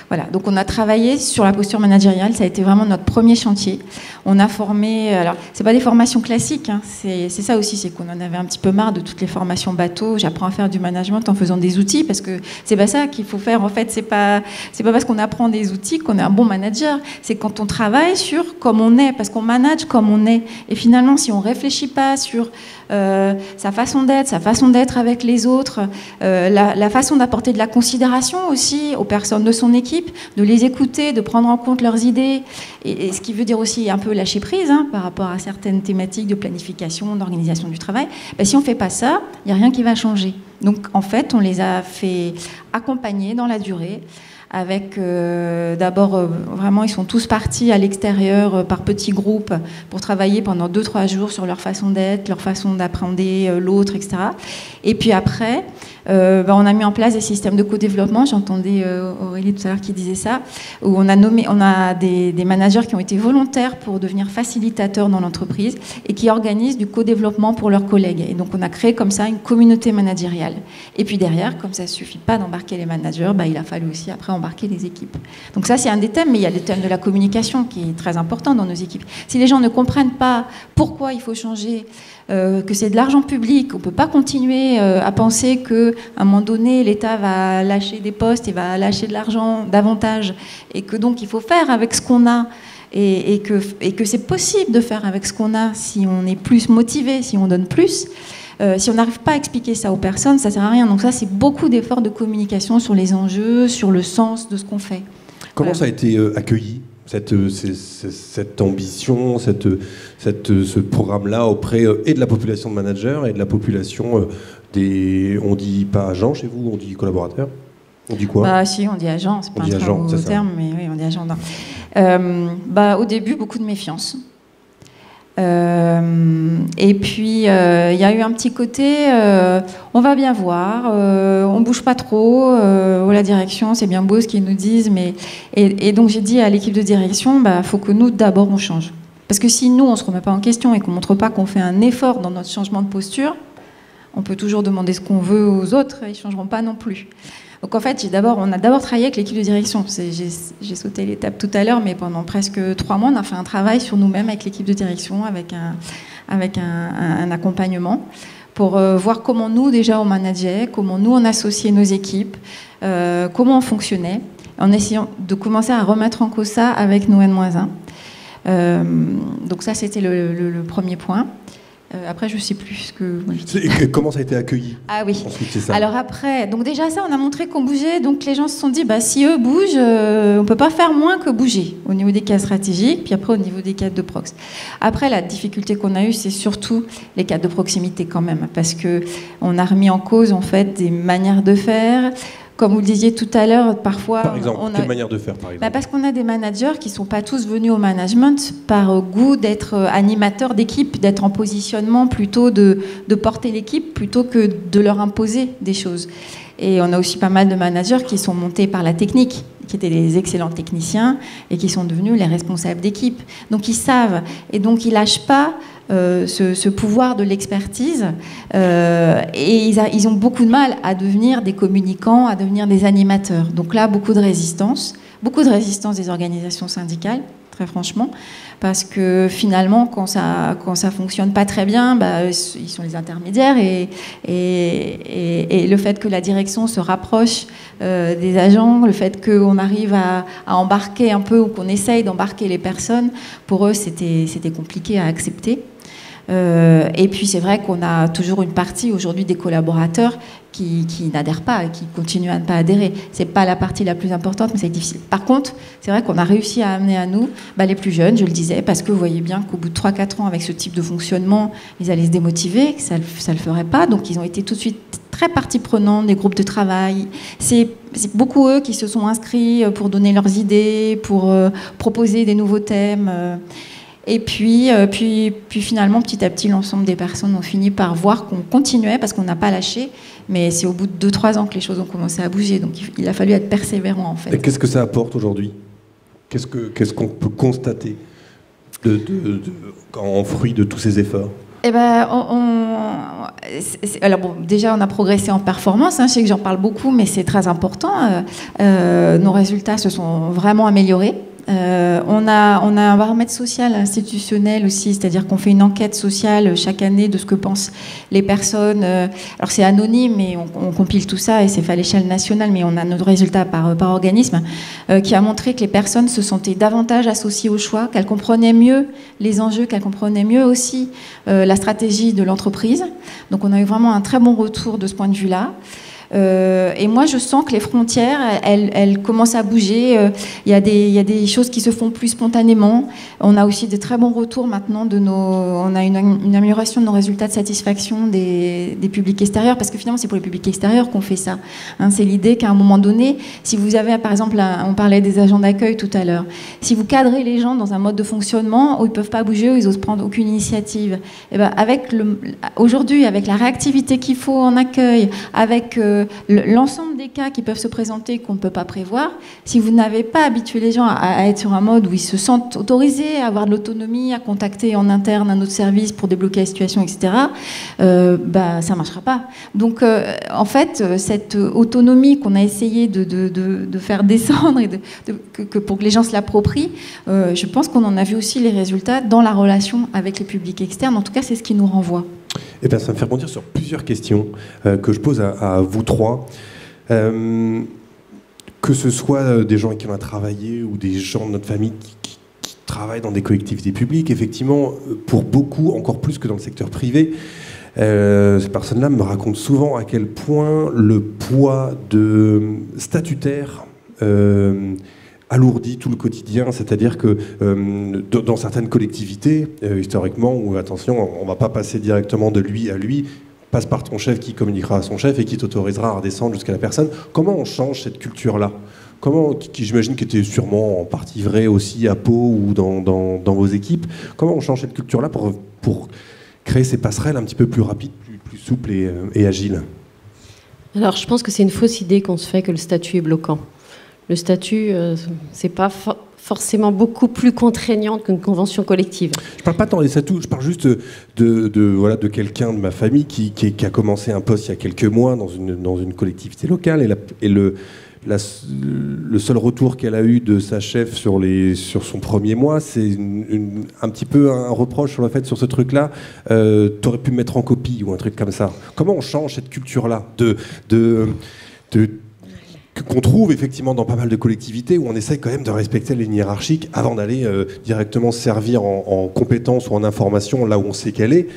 Speaker 5: Voilà, donc on a travaillé sur la posture managériale, ça a été vraiment notre premier chantier. On a formé, alors c'est pas des formations classiques, hein, c'est ça aussi, c'est qu'on en avait un petit peu marre de toutes les formations bateau, j'apprends à faire du management en faisant des outils, parce que c'est pas ça qu'il faut faire, en fait, c'est pas parce qu'on apprend des outils qu'on est un bon manager, c'est quand on travaille sur comme on est, parce qu'on manage comme on est, et finalement si on réfléchit pas sur sa façon d'être avec les autres, la façon d'apporter de la considération aussi aux personnes de son équipe, de les écouter, de prendre en compte leurs idées, et ce qui veut dire aussi un peu lâcher prise par rapport à certaines thématiques de planification, d'organisation du travail. Si on ne fait pas ça, il n'y a rien qui va changer. Donc en fait, on les a fait accompagner dans la durée, avec d'abord, vraiment, ils sont tous partis à l'extérieur par petits groupes pour travailler pendant 2-3 jours sur leur façon d'être, leur façon d'appréhender l'autre, etc. Et puis après, on a mis en place des systèmes de co-développement. J'entendais Aurélie tout à l'heure qui disait ça, où on a des managers qui ont été volontaires pour devenir facilitateurs dans l'entreprise et qui organisent du co-développement pour leurs collègues. Et donc on a créé comme ça une communauté managériale. Et puis derrière, comme ça ne suffit pas d'embarquer les managers, il a fallu aussi après embarquer les équipes. Donc ça c'est un des thèmes, mais il y a le thème de la communication qui est très important dans nos équipes. Si les gens ne comprennent pas pourquoi il faut changer, que c'est de l'argent public, on ne peut pas continuer à penser qu'à un moment donné l'État va lâcher des postes et va lâcher de l'argent davantage, et que donc il faut faire avec ce qu'on a, et que c'est possible de faire avec ce qu'on a si on est plus motivé, si on donne plus. Si on n'arrive pas à expliquer ça aux personnes, ça ne sert à rien. Donc ça, c'est beaucoup d'efforts de communication sur les enjeux, sur le sens de ce qu'on fait.
Speaker 1: Comment ça a été accueilli, cette ambition, ce programme-là auprès et de la population de managers et de la population on dit pas agents chez vous, on dit collaborateurs? On dit quoi?
Speaker 5: Si, on dit agents, c'est pas un très beau terme, mais oui, on dit agents. Au début, beaucoup de méfiance. Et puis il y a eu un petit côté on va bien voir, on bouge pas trop, la direction c'est bien beau ce qu'ils nous disent, mais et donc j'ai dit à l'équipe de direction, faut que nous d'abord on change, parce que si nous on se remet pas en question et qu'on montre pas qu'on fait un effort dans notre changement de posture, On peut toujours demander ce qu'on veut aux autres, ils ne changeront pas non plus. Donc en fait, on a d'abord travaillé avec l'équipe de direction. J'ai sauté l'étape tout à l'heure, mais pendant presque 3 mois, on a fait un travail sur nous-mêmes avec l'équipe de direction, avec un accompagnement, pour voir comment nous, déjà, on manageait, comment nous, on associait nos équipes, comment on fonctionnait, en essayant de commencer à remettre en cause ça avec nos N-1. Donc ça, c'était le premier point. Après, je ne sais plus ce que...
Speaker 1: Comment ça a été accueilli?
Speaker 5: Ah oui.
Speaker 1: Ensuite, c'est ça.
Speaker 5: Alors après, donc déjà ça, on a montré qu'on bougeait, donc les gens se sont dit, si eux bougent, on ne peut pas faire moins que bouger, au niveau des cadres stratégiques, puis après au niveau des cadres de prox. Après, la difficulté qu'on a eue, c'est surtout les cadres de proximité quand même, parce qu'on a remis en cause, en fait, des manières de faire. Comme vous le disiez tout à l'heure, parfois...
Speaker 1: Par exemple, quelle manière de faire, par exemple?
Speaker 5: Parce qu'on a des managers qui ne sont pas tous venus au management par goût d'être animateurs d'équipe, d'être en positionnement plutôt de porter l'équipe plutôt que de leur imposer des choses. Et on a aussi pas mal de managers qui sont montés par la technique, qui étaient des excellents techniciens et qui sont devenus les responsables d'équipe. Donc ils savent et donc ils lâchent pas ce pouvoir de l'expertise et ils ont beaucoup de mal à devenir des communicants, à devenir des animateurs. Donc là, beaucoup de résistance des organisations syndicales, très franchement, parce que finalement, quand ça fonctionne pas très bien, ils sont les intermédiaires et le fait que la direction se rapproche des agents, le fait qu'on arrive à embarquer un peu ou qu'on essaye d'embarquer les personnes, pour eux, c'était compliqué à accepter. Et puis c'est vrai qu'on a toujours une partie aujourd'hui des collaborateurs qui n'adhèrent pas et qui continuent à ne pas adhérer. C'est pas la partie la plus importante, mais c'est difficile. Par contre, c'est vrai qu'on a réussi à amener à nous les plus jeunes, je le disais, parce que vous voyez bien qu'au bout de 3-4 ans avec ce type de fonctionnement, ils allaient se démotiver, que ça le ferait pas. Donc ils ont été tout de suite très partie prenante des groupes de travail. C'est beaucoup eux qui se sont inscrits pour donner leurs idées, pour proposer des nouveaux thèmes. Et puis finalement, petit à petit, l'ensemble des personnes ont fini par voir qu'on continuait parce qu'on n'a pas lâché. Mais c'est au bout de 2-3 ans que les choses ont commencé à bouger. Donc il a fallu être persévérant, en fait.
Speaker 1: Et qu'est-ce que ça apporte aujourd'hui? Qu'est-ce qu'on peut constater en fruit de tous ces efforts?
Speaker 5: Alors bon, déjà on a progressé en performance, je sais que j'en parle beaucoup, mais c'est très important. Nos résultats se sont vraiment améliorés. On a un baromètre social institutionnel aussi, c'est-à-dire qu'on fait une enquête sociale chaque année de ce que pensent les personnes. Alors c'est anonyme, mais on compile tout ça et c'est fait à l'échelle nationale, mais on a nos résultats par organisme, qui a montré que les personnes se sentaient davantage associées au choix, qu'elles comprenaient mieux les enjeux, qu'elles comprenaient mieux aussi la stratégie de l'entreprise. Donc on a eu vraiment un très bon retour de ce point de vue-là. Et moi, je sens que les frontières, elles commencent à bouger. Il y a des choses qui se font plus spontanément. On a aussi des très bons retours maintenant on a une amélioration de nos résultats de satisfaction des publics extérieurs, parce que finalement, c'est pour les publics extérieurs qu'on fait ça. C'est l'idée qu'à un moment donné, si vous avez, par exemple, on parlait des agents d'accueil tout à l'heure, si vous cadrez les gens dans un mode de fonctionnement où ils ne peuvent pas bouger, où ils n'osent prendre aucune initiative, aujourd'hui, avec la réactivité qu'il faut en accueil, avec l'ensemble des cas qui peuvent se présenter qu'on ne peut pas prévoir, si vous n'avez pas habitué les gens à être sur un mode où ils se sentent autorisés à avoir de l'autonomie, à contacter en interne un autre service pour débloquer la situation, etc., ça ne marchera pas. Donc, en fait, cette autonomie qu'on a essayé de faire descendre et pour que les gens se l'approprient, je pense qu'on en a vu aussi les résultats dans la relation avec les publics externes. En tout cas, c'est ce qui nous renvoie.
Speaker 1: Eh bien, ça me fait rebondir sur plusieurs questions que je pose à vous trois. Que ce soit des gens avec qui on a travaillé ou des gens de notre famille qui travaillent dans des collectivités publiques, effectivement, pour beaucoup, encore plus que dans le secteur privé, ces personnes-là me racontent souvent à quel point le poids statutaire alourdit tout le quotidien, c'est-à-dire que dans certaines collectivités, historiquement, où attention, on ne va pas passer directement de lui à lui, passe par ton chef qui communiquera à son chef et qui t'autorisera à redescendre jusqu'à la personne. Comment on change cette culture-là? Qui j'imagine qu'était sûrement en partie vrai aussi à Pau ou dans vos équipes. Comment on change cette culture-là pour créer ces passerelles un petit peu plus rapides, plus souples et agiles?
Speaker 3: Alors je pense que c'est une fausse idée qu'on se fait que le statut est bloquant. Le statut, c'est pas forcément beaucoup plus contraignant qu'une convention collective.
Speaker 1: Je parle pas tant des statuts, je parle juste de quelqu'un de ma famille qui a commencé un poste il y a quelques mois dans une collectivité locale et le seul retour qu'elle a eu de sa chef sur son premier mois, c'est un petit peu un reproche sur le fait, sur ce truc-là, t'aurais pu me mettre en copie ou un truc comme ça. Comment on change cette culture-là qu'on trouve effectivement dans pas mal de collectivités où on essaye quand même de respecter les lignes hiérarchiques avant d'aller directement servir en compétences ou en information là où on sait qu'elle est.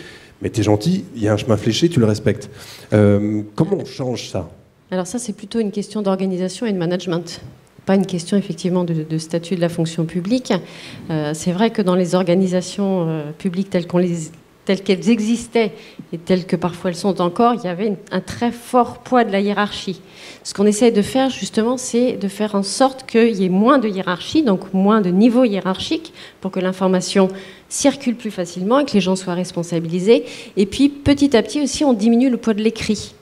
Speaker 1: Mais t'es gentil, il y a un chemin fléché, tu le respectes. Comment on change ça ?
Speaker 3: Alors ça, c'est plutôt une question d'organisation et de management. Pas une question effectivement de statut de la fonction publique. C'est vrai que dans les organisations publiques telles qu'elles existaient et telles que parfois elles sont encore, il y avait un très fort poids de la hiérarchie. Ce qu'on essaie de faire justement, c'est de faire en sorte qu'il y ait moins de hiérarchie, donc moins de niveau hiérarchique, pour que l'information circule plus facilement et que les gens soient responsabilisés. Et puis petit à petit aussi, on diminue le poids de l'écrit.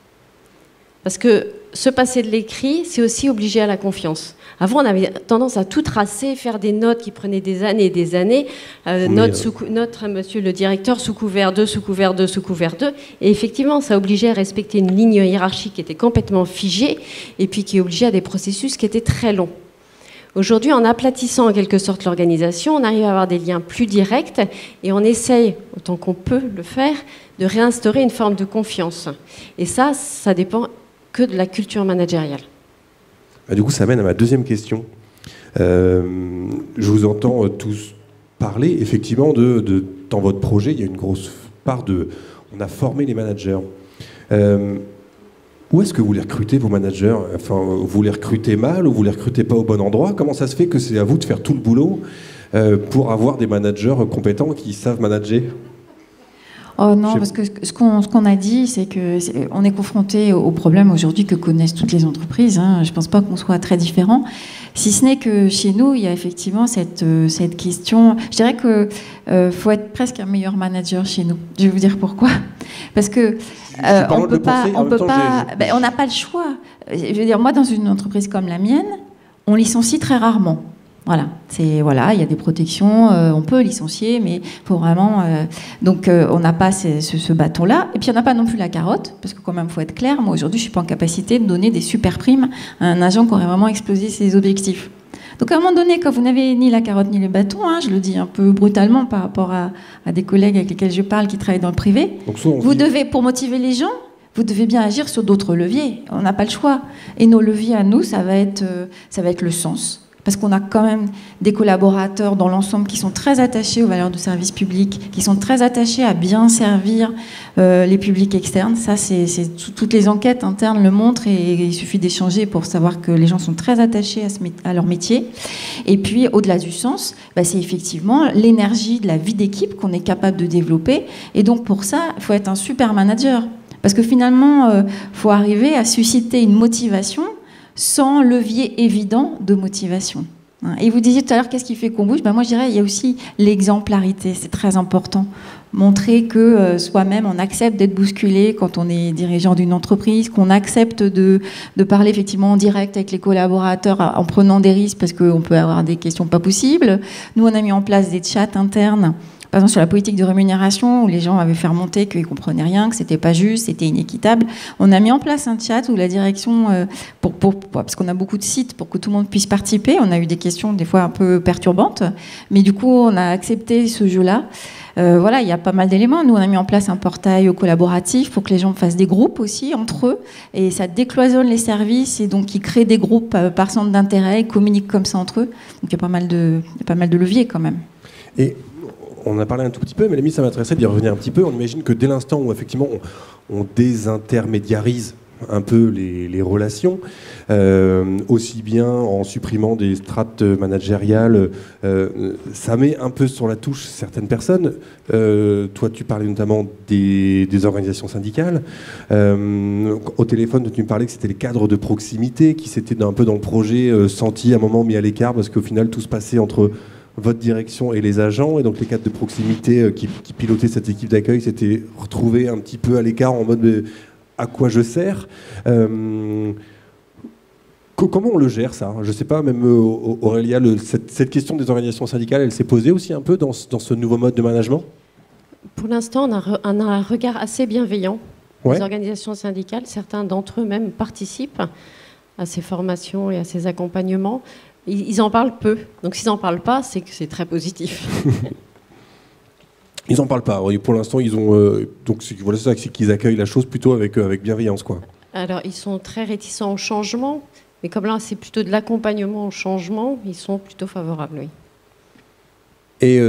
Speaker 3: Parce que se passer de l'écrit, c'est aussi obliger à la confiance. Avant, on avait tendance à tout tracer, faire des notes qui prenaient des années et des années. Note, monsieur le directeur, sous couvert 2, sous couvert 2, sous couvert 2. Et effectivement, ça obligeait à respecter une ligne hiérarchique qui était complètement figée et puis qui obligeait à des processus qui étaient très longs. Aujourd'hui, en aplatissant en quelque sorte l'organisation, on arrive à avoir des liens plus directs et on essaye, autant qu'on peut le faire, de réinstaurer une forme de confiance. Et ça dépend que de la culture managériale.
Speaker 1: Du coup, ça mène à ma deuxième question. Je vous entends tous parler, effectivement, dans votre projet, il y a une grosse part on a formé les managers. Où est-ce que vous les recrutez, vos managers ? Enfin, vous les recrutez mal ou vous les recrutez pas au bon endroit ? Comment ça se fait que c'est à vous de faire tout le boulot pour avoir des managers compétents qui savent manager ?
Speaker 5: Oh non, parce que ce qu'on a dit, c'est qu'on est confronté au problème aujourd'hui que connaissent toutes les entreprises. Hein. Je ne pense pas qu'on soit très différents. Si ce n'est que chez nous, il y a effectivement cette question. Je dirais qu'il faut être presque un meilleur manager chez nous. Je vais vous dire pourquoi. Parce que on n'a pas le choix. Je veux dire, moi, dans une entreprise comme la mienne, on licencie très rarement. Voilà, il y a des protections, on peut licencier, mais faut vraiment. Donc, on n'a pas ce bâton-là, et puis on n'a pas non plus la carotte, parce que quand même, faut être clair. Moi, aujourd'hui, je suis pas en capacité de donner des super primes à un agent qui aurait vraiment explosé ses objectifs. Donc, à un moment donné, quand vous n'avez ni la carotte ni le bâton, je le dis un peu brutalement par rapport à des collègues avec lesquels je parle qui travaillent dans le privé, vous devez, pour motiver les gens, vous devez bien agir sur d'autres leviers. On n'a pas le choix. Et nos leviers à nous, ça va être le sens. Parce qu'on a quand même des collaborateurs dans l'ensemble qui sont très attachés aux valeurs du service public, qui sont très attachés à bien servir les publics externes. Ça, toutes les enquêtes internes le montrent et il suffit d'échanger pour savoir que les gens sont très attachés à leur métier. Et puis, au-delà du sens, c'est effectivement l'énergie de la vie d'équipe qu'on est capable de développer. Et donc, pour ça, il faut être un super manager. Parce que finalement, il faut arriver à susciter une motivation sans levier évident de motivation. Et vous disiez tout à l'heure, qu'est-ce qui fait qu'on bouge ? Moi, je dirais, il y a aussi l'exemplarité, c'est très important. Montrer que soi-même, on accepte d'être bousculé quand on est dirigeant d'une entreprise, qu'on accepte de parler effectivement en direct avec les collaborateurs en prenant des risques parce qu'on peut avoir des questions pas possibles. Nous, on a mis en place des chats internes, par exemple sur la politique de rémunération, où les gens avaient fait remonter qu'ils ne comprenaient rien, que c'était pas juste, c'était inéquitable. On a mis en place un chat où la direction, parce qu'on a beaucoup de sites pour que tout le monde puisse participer, on a eu des questions des fois un peu perturbantes, mais du coup on a accepté ce jeu-là. Il y a pas mal d'éléments. Nous, on a mis en place un portail collaboratif pour que les gens fassent des groupes aussi entre eux, et ça décloisonne les services, et donc ils créent des groupes par centre d'intérêt, ils communiquent comme ça entre eux. Donc il y a pas mal de leviers quand même.
Speaker 1: Et on a parlé un tout petit peu, mais ça m'intéressait d'y revenir un petit peu. On imagine que dès l'instant où effectivement on désintermédiarise un peu les relations, aussi bien en supprimant des strates managériales, ça met un peu sur la touche certaines personnes. Toi, tu parlais notamment des organisations syndicales. Au téléphone, tu me parlais que c'était les cadres de proximité qui s'étaient un peu dans le projet sentis à un moment mis à l'écart parce qu'au final, tout se passait entre votre direction et les agents, et donc les cadres de proximité qui pilotaient cette équipe d'accueil s'étaient retrouvés un petit peu à l'écart en mode à quoi je sers. Comment on le gère, ça? Je ne sais pas, même Aurélia, cette question des organisations syndicales, elle s'est posée aussi un peu dans ce nouveau mode de management?
Speaker 3: Pour l'instant, on a un regard assez bienveillant
Speaker 1: Ouais.
Speaker 3: des organisations syndicales. Certains d'entre eux même participent à ces formations et à ces accompagnements. Ils en parlent peu. Donc s'ils n'en parlent pas, c'est que c'est très positif.
Speaker 1: Ils n'en parlent pas. Oui, pour l'instant, ils ont. Donc voilà, c'est ça, c'est qu'ils accueillent la chose plutôt avec bienveillance, quoi.
Speaker 3: Alors, ils sont très réticents au changement, mais comme là, c'est plutôt de l'accompagnement au changement, ils sont plutôt favorables, oui.
Speaker 1: Et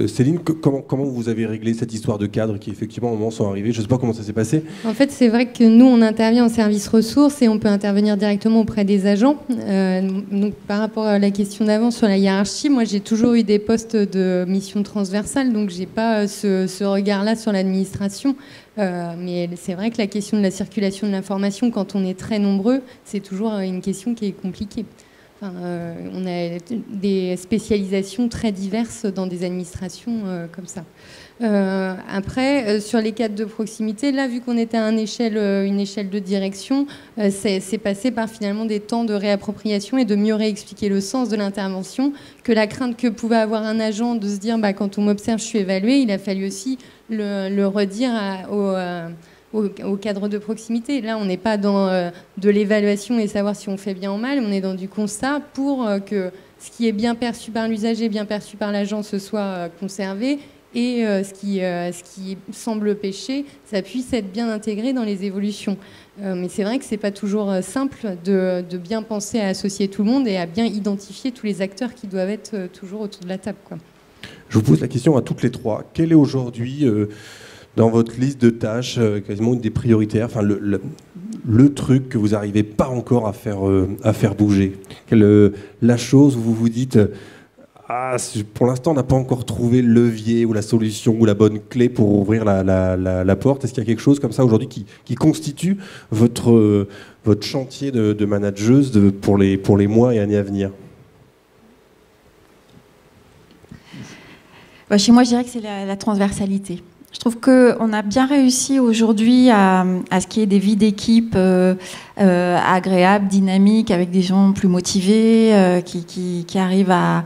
Speaker 1: Céline, comment vous avez réglé cette histoire de cadres qui, effectivement, au moment sont arrivés? Je ne sais pas comment ça s'est passé.
Speaker 4: En fait, c'est vrai que nous, on intervient en service ressources et on peut intervenir directement auprès des agents. Donc, par rapport à la question d'avant sur la hiérarchie, moi, j'ai toujours eu des postes de mission transversale, donc j'ai pas ce regard-là sur l'administration. Mais c'est vrai que la question de la circulation de l'information, quand on est très nombreux, c'est toujours une question qui est compliquée. Enfin, on a des spécialisations très diverses dans des administrations comme ça. Après, sur les cadres de proximité, là, vu qu'on était à une échelle de direction, c'est passé par finalement des temps de réappropriation et de mieux réexpliquer le sens de l'intervention, que la crainte que pouvait avoir un agent de se dire quand on m'observe, je suis évalué, il a fallu aussi le redire au cadre de proximité. Là, on n'est pas dans de l'évaluation et savoir si on fait bien ou mal, on est dans du constat pour que ce qui est bien perçu par l'usager, bien perçu par l'agent, se soit conservé, et ce qui semble pécher, ça puisse être bien intégré dans les évolutions. Mais c'est vrai que c'est pas toujours simple de bien penser à associer tout le monde et à bien identifier tous les acteurs qui doivent être toujours autour de la table, quoi.
Speaker 1: Je vous pose la question à toutes les trois. Quel est aujourd'hui, dans votre liste de tâches, quasiment une des prioritaires, enfin le truc que vous n'arrivez pas encore à faire bouger? La chose où vous vous dites... pour l'instant, on n'a pas encore trouvé le levier ou la solution ou la bonne clé pour ouvrir la porte. Est-ce qu'il y a quelque chose comme ça aujourd'hui qui constitue votre chantier de manageuse pour les mois et années à venir?
Speaker 5: Chez moi, je dirais que c'est la transversalité. Je trouve qu'on a bien réussi aujourd'hui à ce qu'il y ait des vies d'équipe agréables, dynamiques, avec des gens plus motivés, qui arrivent à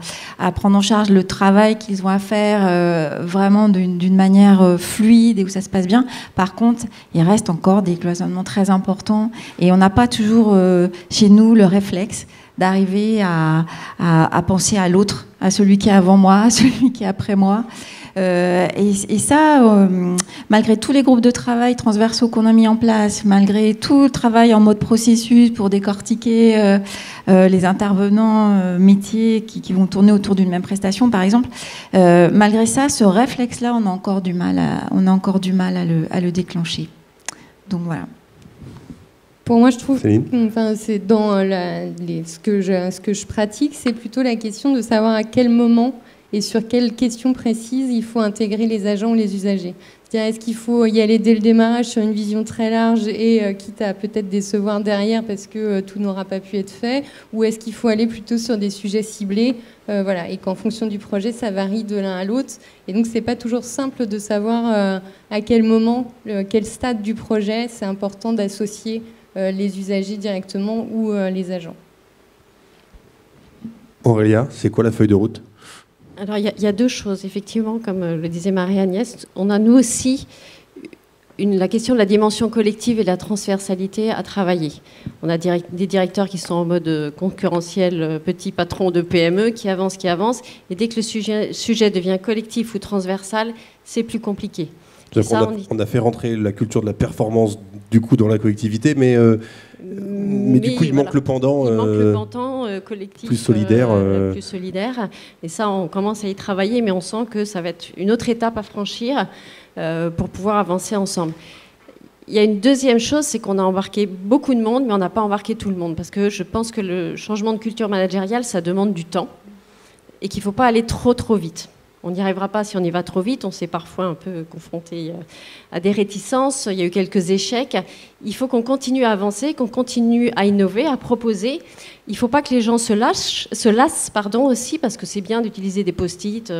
Speaker 5: prendre en charge le travail qu'ils ont à faire vraiment d'une manière fluide et où ça se passe bien. Par contre, il reste encore des cloisonnements très importants et on n'a pas toujours chez nous le réflexe d'arriver à penser à l'autre, à celui qui est avant moi, à celui qui est après moi. Et ça, malgré tous les groupes de travail transversaux qu'on a mis en place, malgré tout le travail en mode processus pour décortiquer les intervenants métiers qui vont tourner autour d'une même prestation, par exemple, malgré ça, ce réflexe-là, on a encore du mal à le déclencher. Donc voilà.
Speaker 4: Pour moi, je trouve, c'est dans ce que je pratique, c'est plutôt la question de savoir à quel moment et sur quelles questions précises il faut intégrer les agents ou les usagers. C'est-à-dire, est-ce qu'il faut y aller dès le démarrage sur une vision très large et quitte à peut-être décevoir derrière parce que tout n'aura pas pu être fait, ou est-ce qu'il faut aller plutôt sur des sujets ciblés, et qu'en fonction du projet, ça varie de l'un à l'autre. Et donc, c'est pas toujours simple de savoir à quel moment, quel stade du projet, c'est important d'associer les usagers directement ou les agents.
Speaker 1: Aurélia, c'est quoi la feuille de route?
Speaker 3: Alors, il y a deux choses. Effectivement, comme le disait Marie-Agnès, on a nous aussi la question de la dimension collective et de la transversalité à travailler. On a des directeurs qui sont en mode concurrentiel, petit patron de PME, qui avancent. Et dès que le sujet devient collectif ou transversal, c'est plus compliqué.
Speaker 1: On a fait rentrer la culture de la performance du coup dans la collectivité, mais du coup il manque le pendant,
Speaker 3: collectif,
Speaker 1: plus solidaire.
Speaker 3: Plus solidaire. Et ça, on commence à y travailler, mais on sent que ça va être une autre étape à franchir pour pouvoir avancer ensemble. Il y a une deuxième chose, c'est qu'on a embarqué beaucoup de monde, mais on n'a pas embarqué tout le monde, parce que je pense que le changement de culture managériale, ça demande du temps, et qu'il ne faut pas aller trop vite. On n'y arrivera pas si on y va trop vite. On s'est parfois un peu confronté à des réticences. Il y a eu quelques échecs. Il faut qu'on continue à avancer, qu'on continue à innover, à proposer. Il ne faut pas que les gens se lassent aussi, parce que c'est bien d'utiliser des post-it,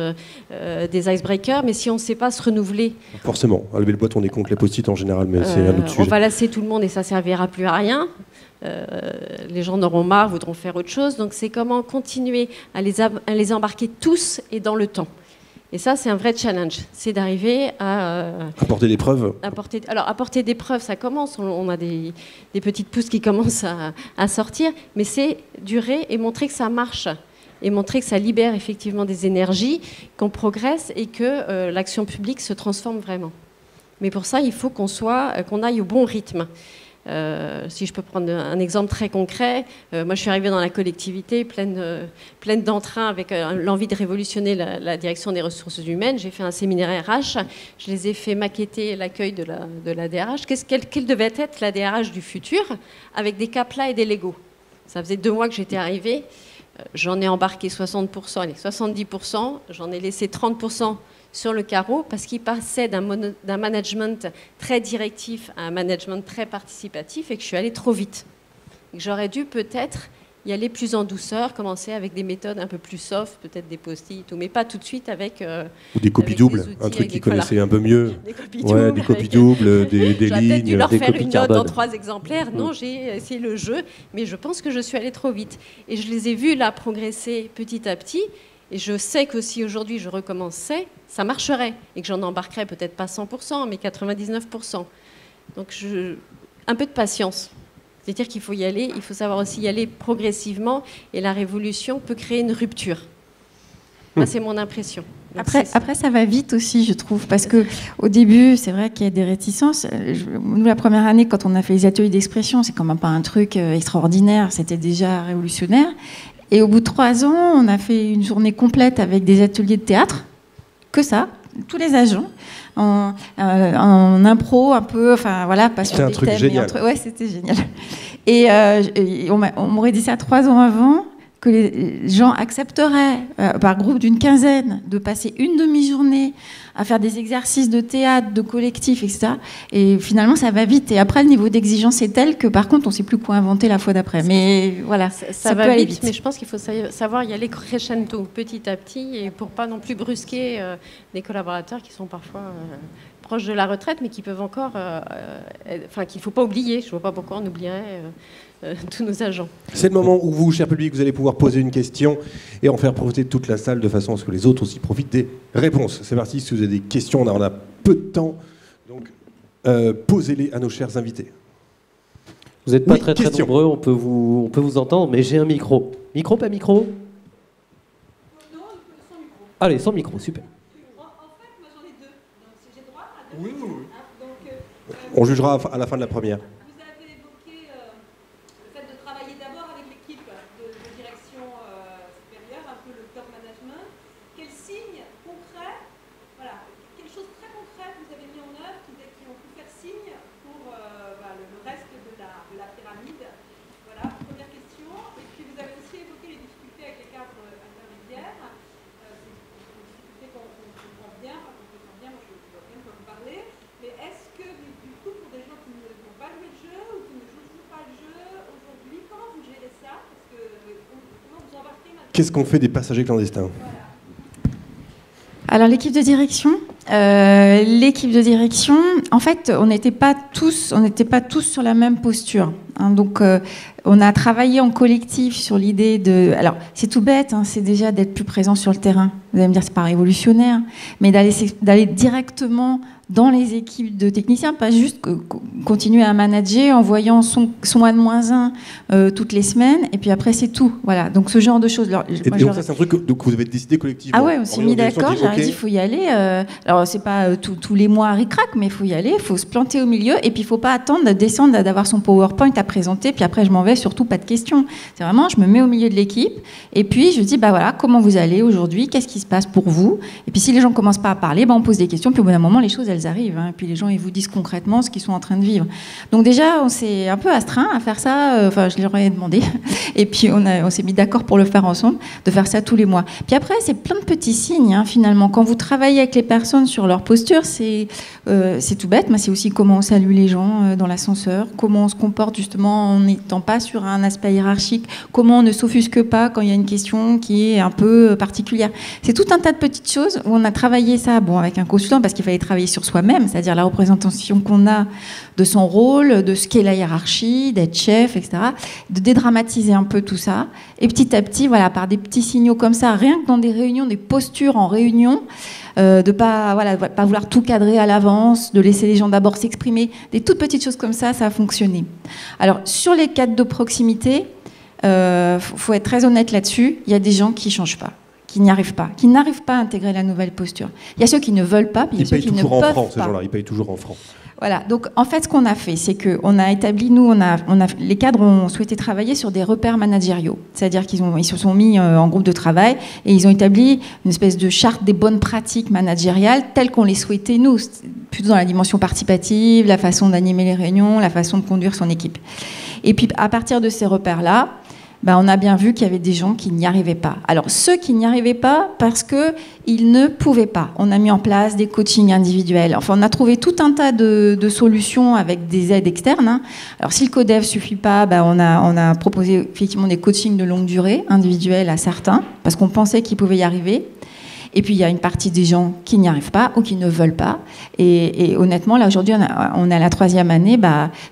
Speaker 3: des icebreakers, mais si on ne sait pas se renouveler...
Speaker 1: Forcément. À lever le boîte, on est contre les post-it en général, mais c'est un autre sujet.
Speaker 3: On va lasser tout le monde et ça ne servira plus à rien. les gens en auront marre, voudront faire autre chose. Donc c'est comment continuer à les embarquer tous et dans le temps. Et ça, c'est un vrai challenge. C'est d'arriver à...
Speaker 1: apporter des preuves.
Speaker 3: Apporter des preuves, ça commence. On a des petites pousses qui commencent à sortir. Mais c'est durer et montrer que ça marche. Et montrer que ça libère effectivement des énergies, qu'on progresse et que l'action publique se transforme vraiment. Mais pour ça, il faut qu'on aille au bon rythme. Si je peux prendre un exemple très concret, moi je suis arrivée dans la collectivité pleine d'entrain avec l'envie de révolutionner la direction des ressources humaines. J'ai fait un séminaire RH, je les ai fait maqueter l'accueil de la DRH. Quelle devait être la DRH du futur avec des cas plats et des Legos. Ça faisait 2 mois que j'étais arrivée, j'en ai embarqué 60%, allez, 70%, j'en ai laissé 30% sur le carreau parce qu'il passait d'un management très directif à un management très participatif et que je suis allée trop vite. J'aurais dû peut-être y aller plus en douceur, commencer avec des méthodes un peu plus soft, peut-être des post-it, mais pas tout de suite avec...
Speaker 1: ou des copies doubles, un truc qu'ils connaissaient un peu mieux.
Speaker 3: Des copies
Speaker 1: doubles. Des copies doubles, des lignes.
Speaker 3: J'aurais peut-être dû leur
Speaker 1: des
Speaker 3: faire
Speaker 1: copies
Speaker 3: une note en 3 exemplaires. Non, j'ai essayé le jeu, mais je pense que je suis allée trop vite. Et je les ai vus là progresser petit à petit. Et je sais que si aujourd'hui je recommençais, ça marcherait. Et que j'en embarquerais peut-être pas 100%, mais 99%. Donc un peu de patience. C'est-à-dire qu'il faut y aller, il faut savoir aussi y aller progressivement. Et la révolution peut créer une rupture. Ça, c'est mon impression. Donc
Speaker 5: après, ça va vite aussi, je trouve, parce qu'au début, c'est vrai qu'il y a des réticences. Nous, la première année, quand on a fait les ateliers d'expression, c'est quand même pas un truc extraordinaire, c'était déjà révolutionnaire. Et au bout de 3 ans, on a fait une journée complète avec des ateliers de théâtre, que ça, tous les agents, en impro un peu, enfin voilà, pas sur des thèmes.
Speaker 1: C'était un truc génial.
Speaker 5: Ouais, c'était génial. Et on m'aurait dit ça 3 ans avant, que les gens accepteraient, par groupe d'une quinzaine, de passer une demi-journée à faire des exercices de théâtre, de collectif, etc. Et finalement, ça va vite. Et après, le niveau d'exigence est tel que, par contre, on ne sait plus quoi inventer la fois d'après. Mais voilà, ça
Speaker 3: va
Speaker 5: peut aller
Speaker 3: vite. Mais je pense qu'il faut savoir y aller crescendo, petit à petit, et pour pas non plus brusquer des collaborateurs qui sont parfois proches de la retraite, mais qui peuvent encore... qu'il ne faut pas oublier. Je ne vois pas pourquoi on oublierait... tous nos agents.
Speaker 1: C'est le moment où vous, cher public, vous allez pouvoir poser une question et en faire profiter de toute la salle de façon à ce que les autres aussi profitent des réponses. C'est parti, si vous avez des questions, on a peu de temps, donc posez-les à nos chers invités.
Speaker 6: Vous n'êtes pas très nombreux, on peut vous entendre, mais j'ai un micro. Micro, pas micro ?
Speaker 7: Non, sans micro.
Speaker 6: Allez, sans micro, super.
Speaker 7: En fait, moi j'en ai 2, donc si j'ai droit à 2.
Speaker 1: Oui. On jugera à la fin de la première. Qu'est-ce qu'on fait des passagers clandestins ?
Speaker 5: Alors l'équipe de direction, en fait, on n'était pas tous sur la même posture. Hein, donc, on a travaillé en collectif sur l'idée de... Alors, c'est tout bête, hein, c'est déjà d'être plus présent sur le terrain. Vous allez me dire, c'est pas révolutionnaire, mais d'aller directement dans les équipes de techniciens, pas juste continuer à manager en voyant son N-1 toutes les semaines, et puis après, c'est tout. Voilà, donc ce genre de choses. Alors,
Speaker 1: et donc ça, c'est un truc que vous avez décidé collectivement.
Speaker 5: Ah ouais, on s'est mis d'accord, j'ai dit, il faut y aller. Alors, c'est pas tous les mois à ric-rac, mais il faut y aller, il faut se planter au milieu, et puis il faut pas attendre de descendre, d'avoir son PowerPoint à présenter, puis après, je m'en vais, surtout pas de questions. C'est vraiment, je me mets au milieu de l'équipe, et puis je dis, bah voilà, comment vous allez aujourd'hui, qu'est-ce qui se passe pour vous ? Et puis si les gens commencent pas à parler, bah, on pose des questions, puis au bout d'un moment, les choses, elles arrivent, hein, et puis les gens, ils vous disent concrètement ce qu'ils sont en train de vivre. Donc déjà, on s'est un peu astreint à faire ça, enfin, je leur ai demandé, et puis on s'est mis d'accord pour le faire ensemble, de faire ça tous les mois. Puis après, c'est plein de petits signes, hein, finalement. Quand vous travaillez avec les personnes, personnes sur leur posture, c'est tout bête, mais c'est aussi comment on salue les gens dans l'ascenseur, comment on se comporte justement en n'étant pas sur un aspect hiérarchique, comment on ne s'offusque pas quand il y a une question qui est un peu particulière. C'est tout un tas de petites choses où on a travaillé ça, bon, avec un consultant, parce qu'il fallait travailler sur soi-même, c'est-à-dire la représentation qu'on a de son rôle, de ce qu'est la hiérarchie, d'être chef, etc., de dédramatiser un peu tout ça, et petit à petit, voilà, par des petits signaux comme ça, rien que dans des réunions, des postures en réunion, de pas vouloir tout cadrer à l'avance, de laisser les gens d'abord s'exprimer, des toutes petites choses comme ça a fonctionné. Alors, sur les cadres de proximité, faut être très honnête là-dessus, il y a des gens qui ne changent pas, qui n'y arrivent pas, qui n'arrivent pas à intégrer la nouvelle posture. Il y a ceux qui ne veulent pas, puis il y a ceux qui ne peuvent pas.
Speaker 1: Ces gens-là, ils payent toujours en francs.
Speaker 5: Voilà, donc en fait, ce qu'on a fait, c'est qu'on a établi, les cadres ont souhaité travailler sur des repères managériaux. C'est-à-dire qu'ils se sont mis en groupe de travail et ils ont établi une espèce de charte des bonnes pratiques managériales telles qu'on les souhaitait, nous, plutôt dans la dimension participative, la façon d'animer les réunions, la façon de conduire son équipe. Et puis, à partir de ces repères-là, on a bien vu qu'il y avait des gens qui n'y arrivaient pas. Alors, ceux qui n'y arrivaient pas parce qu'ils ne pouvaient pas. On a mis en place des coachings individuels. Enfin, on a trouvé tout un tas de solutions avec des aides externes, hein. Alors, si le CODEV ne suffit pas, on a proposé effectivement des coachings de longue durée, individuels à certains, parce qu'on pensait qu'ils pouvaient y arriver. Et puis, il y a une partie des gens qui n'y arrivent pas ou qui ne veulent pas. Et honnêtement, là, aujourd'hui, on a la 3e année.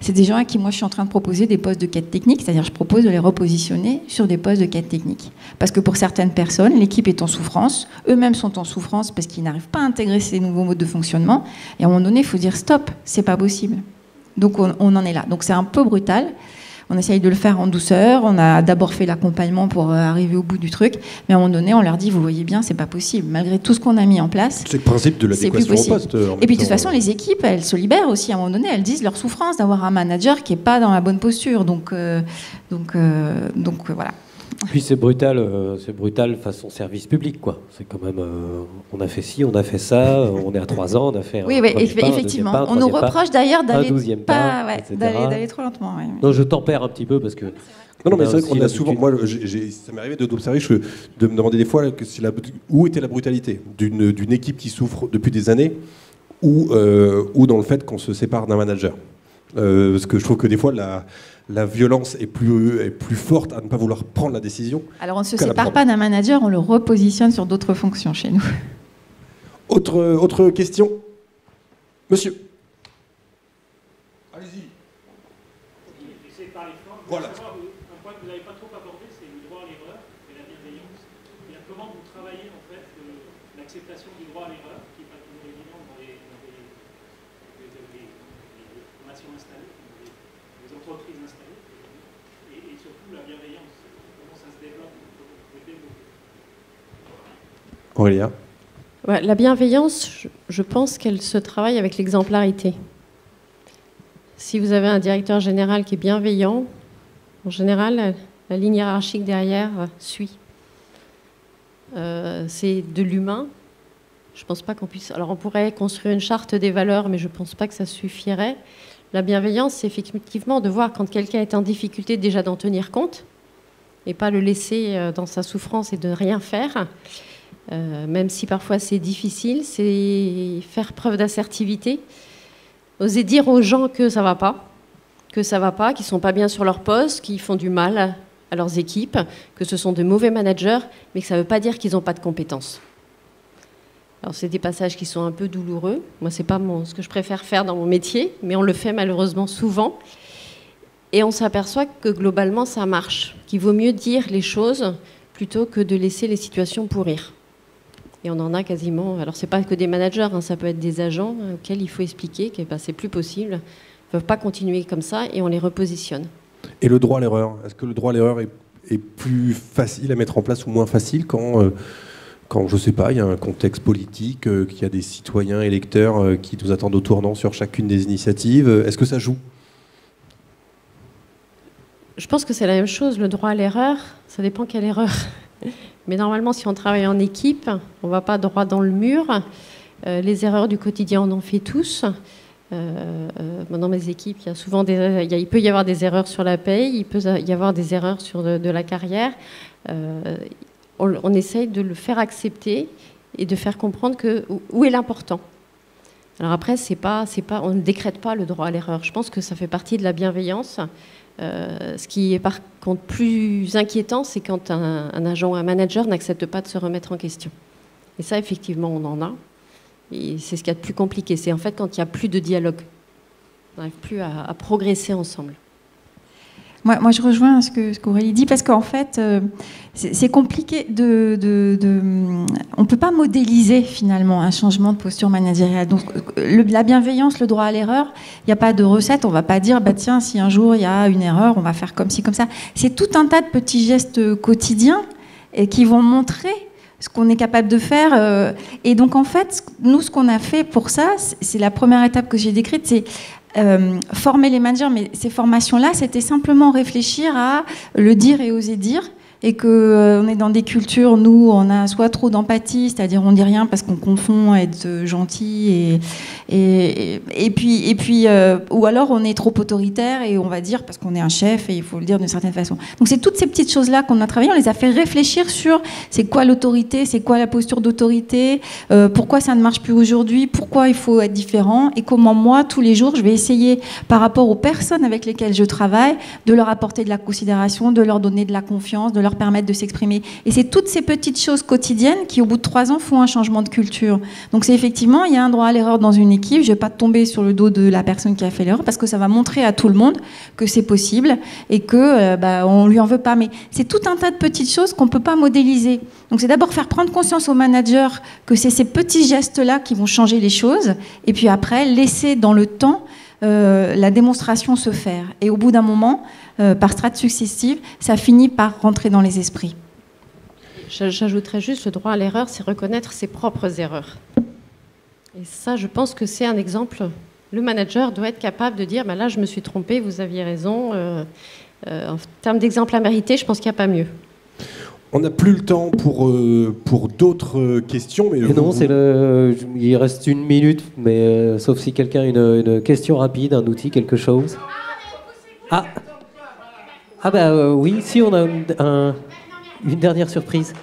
Speaker 5: C'est des gens à qui moi, je suis en train de proposer des postes de quête technique. C'est-à-dire, je propose de les repositionner sur des postes de quête technique. Parce que pour certaines personnes, l'équipe est en souffrance. Eux-mêmes sont en souffrance parce qu'ils n'arrivent pas à intégrer ces nouveaux modes de fonctionnement. Et à un moment donné, il faut dire stop, c'est pas possible. Donc, on en est là. Donc, c'est un peu brutal. On essaye de le faire en douceur. On a d'abord fait l'accompagnement pour arriver au bout du truc. Mais à un moment donné, on leur dit, vous voyez bien, c'est pas possible. Malgré tout ce qu'on a mis en place,
Speaker 1: c'est le principe de l'adéquation au poste.
Speaker 5: Et puis de toute façon, les équipes, elles se libèrent aussi. À un moment donné, elles disent leur souffrance d'avoir un manager qui est pas dans la bonne posture. Donc voilà.
Speaker 6: Puis c'est brutal façon service public, quoi. C'est quand même, on a fait ci, on a fait ça, on est à 3 ans, on a fait.
Speaker 5: Oui, effectivement.
Speaker 6: Pas,
Speaker 5: on nous reproche d'ailleurs d'aller trop lentement. Ouais.
Speaker 6: Non, je tempère un petit peu parce que.
Speaker 1: Non, mais c'est vrai qu'on a souvent. Moi, ça m'est arrivé d'observer, de me demander des fois où était la brutalité d'une équipe qui souffre depuis des années, ou dans le fait qu'on se sépare d'un manager. Parce que je trouve que des fois la violence est plus forte à ne pas vouloir prendre la décision.
Speaker 5: Alors on ne se sépare pas d'un manager, on le repositionne sur d'autres fonctions chez nous.
Speaker 1: Autre question, monsieur. Allez-y. Voilà.
Speaker 8: Un point que vous n'avez pas trop abordé, c'est le droit à l'erreur et la bienveillance. Comment vous travaillez en fait l'acceptation du droit à l'erreur, qui n'est pas toujours évident dans les formations installées, les entreprises installées, et surtout la bienveillance. Comment ça se développe,
Speaker 1: Aurélia.
Speaker 3: Ouais, la bienveillance, je pense qu'elle se travaille avec l'exemplarité. Si vous avez un directeur général qui est bienveillant, en général, la ligne hiérarchique derrière suit. C'est de l'humain. Je ne pense pas qu'on puisse... Alors, on pourrait construire une charte des valeurs, mais je ne pense pas que ça suffirait. La bienveillance, c'est effectivement de voir quand quelqu'un est en difficulté, déjà d'en tenir compte, et pas le laisser dans sa souffrance et de rien faire. Même si parfois c'est difficile, c'est faire preuve d'assertivité. Oser dire aux gens que ça va pas, qu'ils ne sont pas bien sur leur poste, qu'ils font du mal à leurs équipes, que ce sont de mauvais managers, mais que ça ne veut pas dire qu'ils n'ont pas de compétences. Alors c'est des passages qui sont un peu douloureux. Moi, ce n'est pas ce que je préfère faire dans mon métier, mais on le fait malheureusement souvent. Et on s'aperçoit que globalement, ça marche, qu'il vaut mieux dire les choses plutôt que de laisser les situations pourrir. Et on en a quasiment... Alors, ce n'est pas que des managers, hein, ça peut être des agents auxquels il faut expliquer que c'est plus possible. Ils ne peuvent pas continuer comme ça et on les repositionne.
Speaker 1: Et le droit à l'erreur, est-ce que le droit à l'erreur est plus facile à mettre en place ou moins facile quand je ne sais pas, il y a un contexte politique, qu'il y a des citoyens électeurs qui nous attendent au tournant sur chacune des initiatives? Est-ce que ça joue?
Speaker 3: Je pense que c'est la même chose. Le droit à l'erreur, ça dépend quelle erreur. Mais normalement, si on travaille en équipe, on ne va pas droit dans le mur. Les erreurs du quotidien, on en fait tous. Dans mes équipes, il peut y avoir des erreurs sur la paye, il peut y avoir des erreurs sur de la carrière. On essaye de le faire accepter et de faire comprendre où est l'important. Alors après, on ne décrète pas le droit à l'erreur. Je pense que ça fait partie de la bienveillance. Ce qui est par contre plus inquiétant, c'est quand un agent ou un manager n'accepte pas de se remettre en question. Et ça, effectivement, on en a. Et c'est ce qu'il y a de plus compliqué. C'est en fait quand il n'y a plus de dialogue. On n'arrive plus à progresser ensemble.
Speaker 5: Moi, je rejoins ce qu'Aurélie dit, parce qu'en fait, c'est compliqué on ne peut pas modéliser finalement un changement de posture managériale. Donc, la bienveillance, le droit à l'erreur, il n'y a pas de recette. On ne va pas dire, bah, tiens, si un jour il y a une erreur, on va faire comme ci, comme ça. C'est tout un tas de petits gestes quotidiens qui vont montrer ce qu'on est capable de faire. Et donc, en fait, nous, ce qu'on a fait pour ça, c'est la première étape que j'ai décrite, c'est former les managers, mais ces formations-là, c'était simplement réfléchir à le dire et oser dire, et qu'on est dans des cultures, nous, on a soit trop d'empathie, c'est-à-dire on dit rien parce qu'on confond être gentil et puis ou alors on est trop autoritaire et on va dire parce qu'on est un chef et il faut le dire d'une certaine façon. Donc c'est toutes ces petites choses-là qu'on a travaillé, on les a fait réfléchir sur c'est quoi l'autorité, c'est quoi la posture d'autorité, pourquoi ça ne marche plus aujourd'hui, pourquoi il faut être différent et comment moi, tous les jours, je vais essayer par rapport aux personnes avec lesquelles je travaille, de leur apporter de la considération, de leur donner de la confiance, de leur permettre de s'exprimer. Et c'est toutes ces petites choses quotidiennes qui, au bout de 3 ans, font un changement de culture. Donc c'est effectivement, il y a un droit à l'erreur dans une équipe. Je ne vais pas tomber sur le dos de la personne qui a fait l'erreur parce que ça va montrer à tout le monde que c'est possible et que on lui en veut pas. Mais c'est tout un tas de petites choses qu'on ne peut pas modéliser. Donc c'est d'abord faire prendre conscience aux managers que c'est ces petits gestes-là qui vont changer les choses et puis après laisser dans le temps la démonstration se faire. Et au bout d'un moment, par strates successives, ça finit par rentrer dans les esprits.
Speaker 3: J'ajouterais juste, le droit à l'erreur, c'est reconnaître ses propres erreurs. Et ça, je pense que c'est un exemple. Le manager doit être capable de dire, là, je me suis trompé, vous aviez raison. En termes d'exemple à mériter, je pense qu'il n'y a pas mieux.
Speaker 1: On n'a plus le temps pour d'autres questions. Mais
Speaker 6: non, il reste 1 minute, mais sauf si quelqu'un a une question rapide, un outil, quelque chose. Oui, si on a une dernière surprise.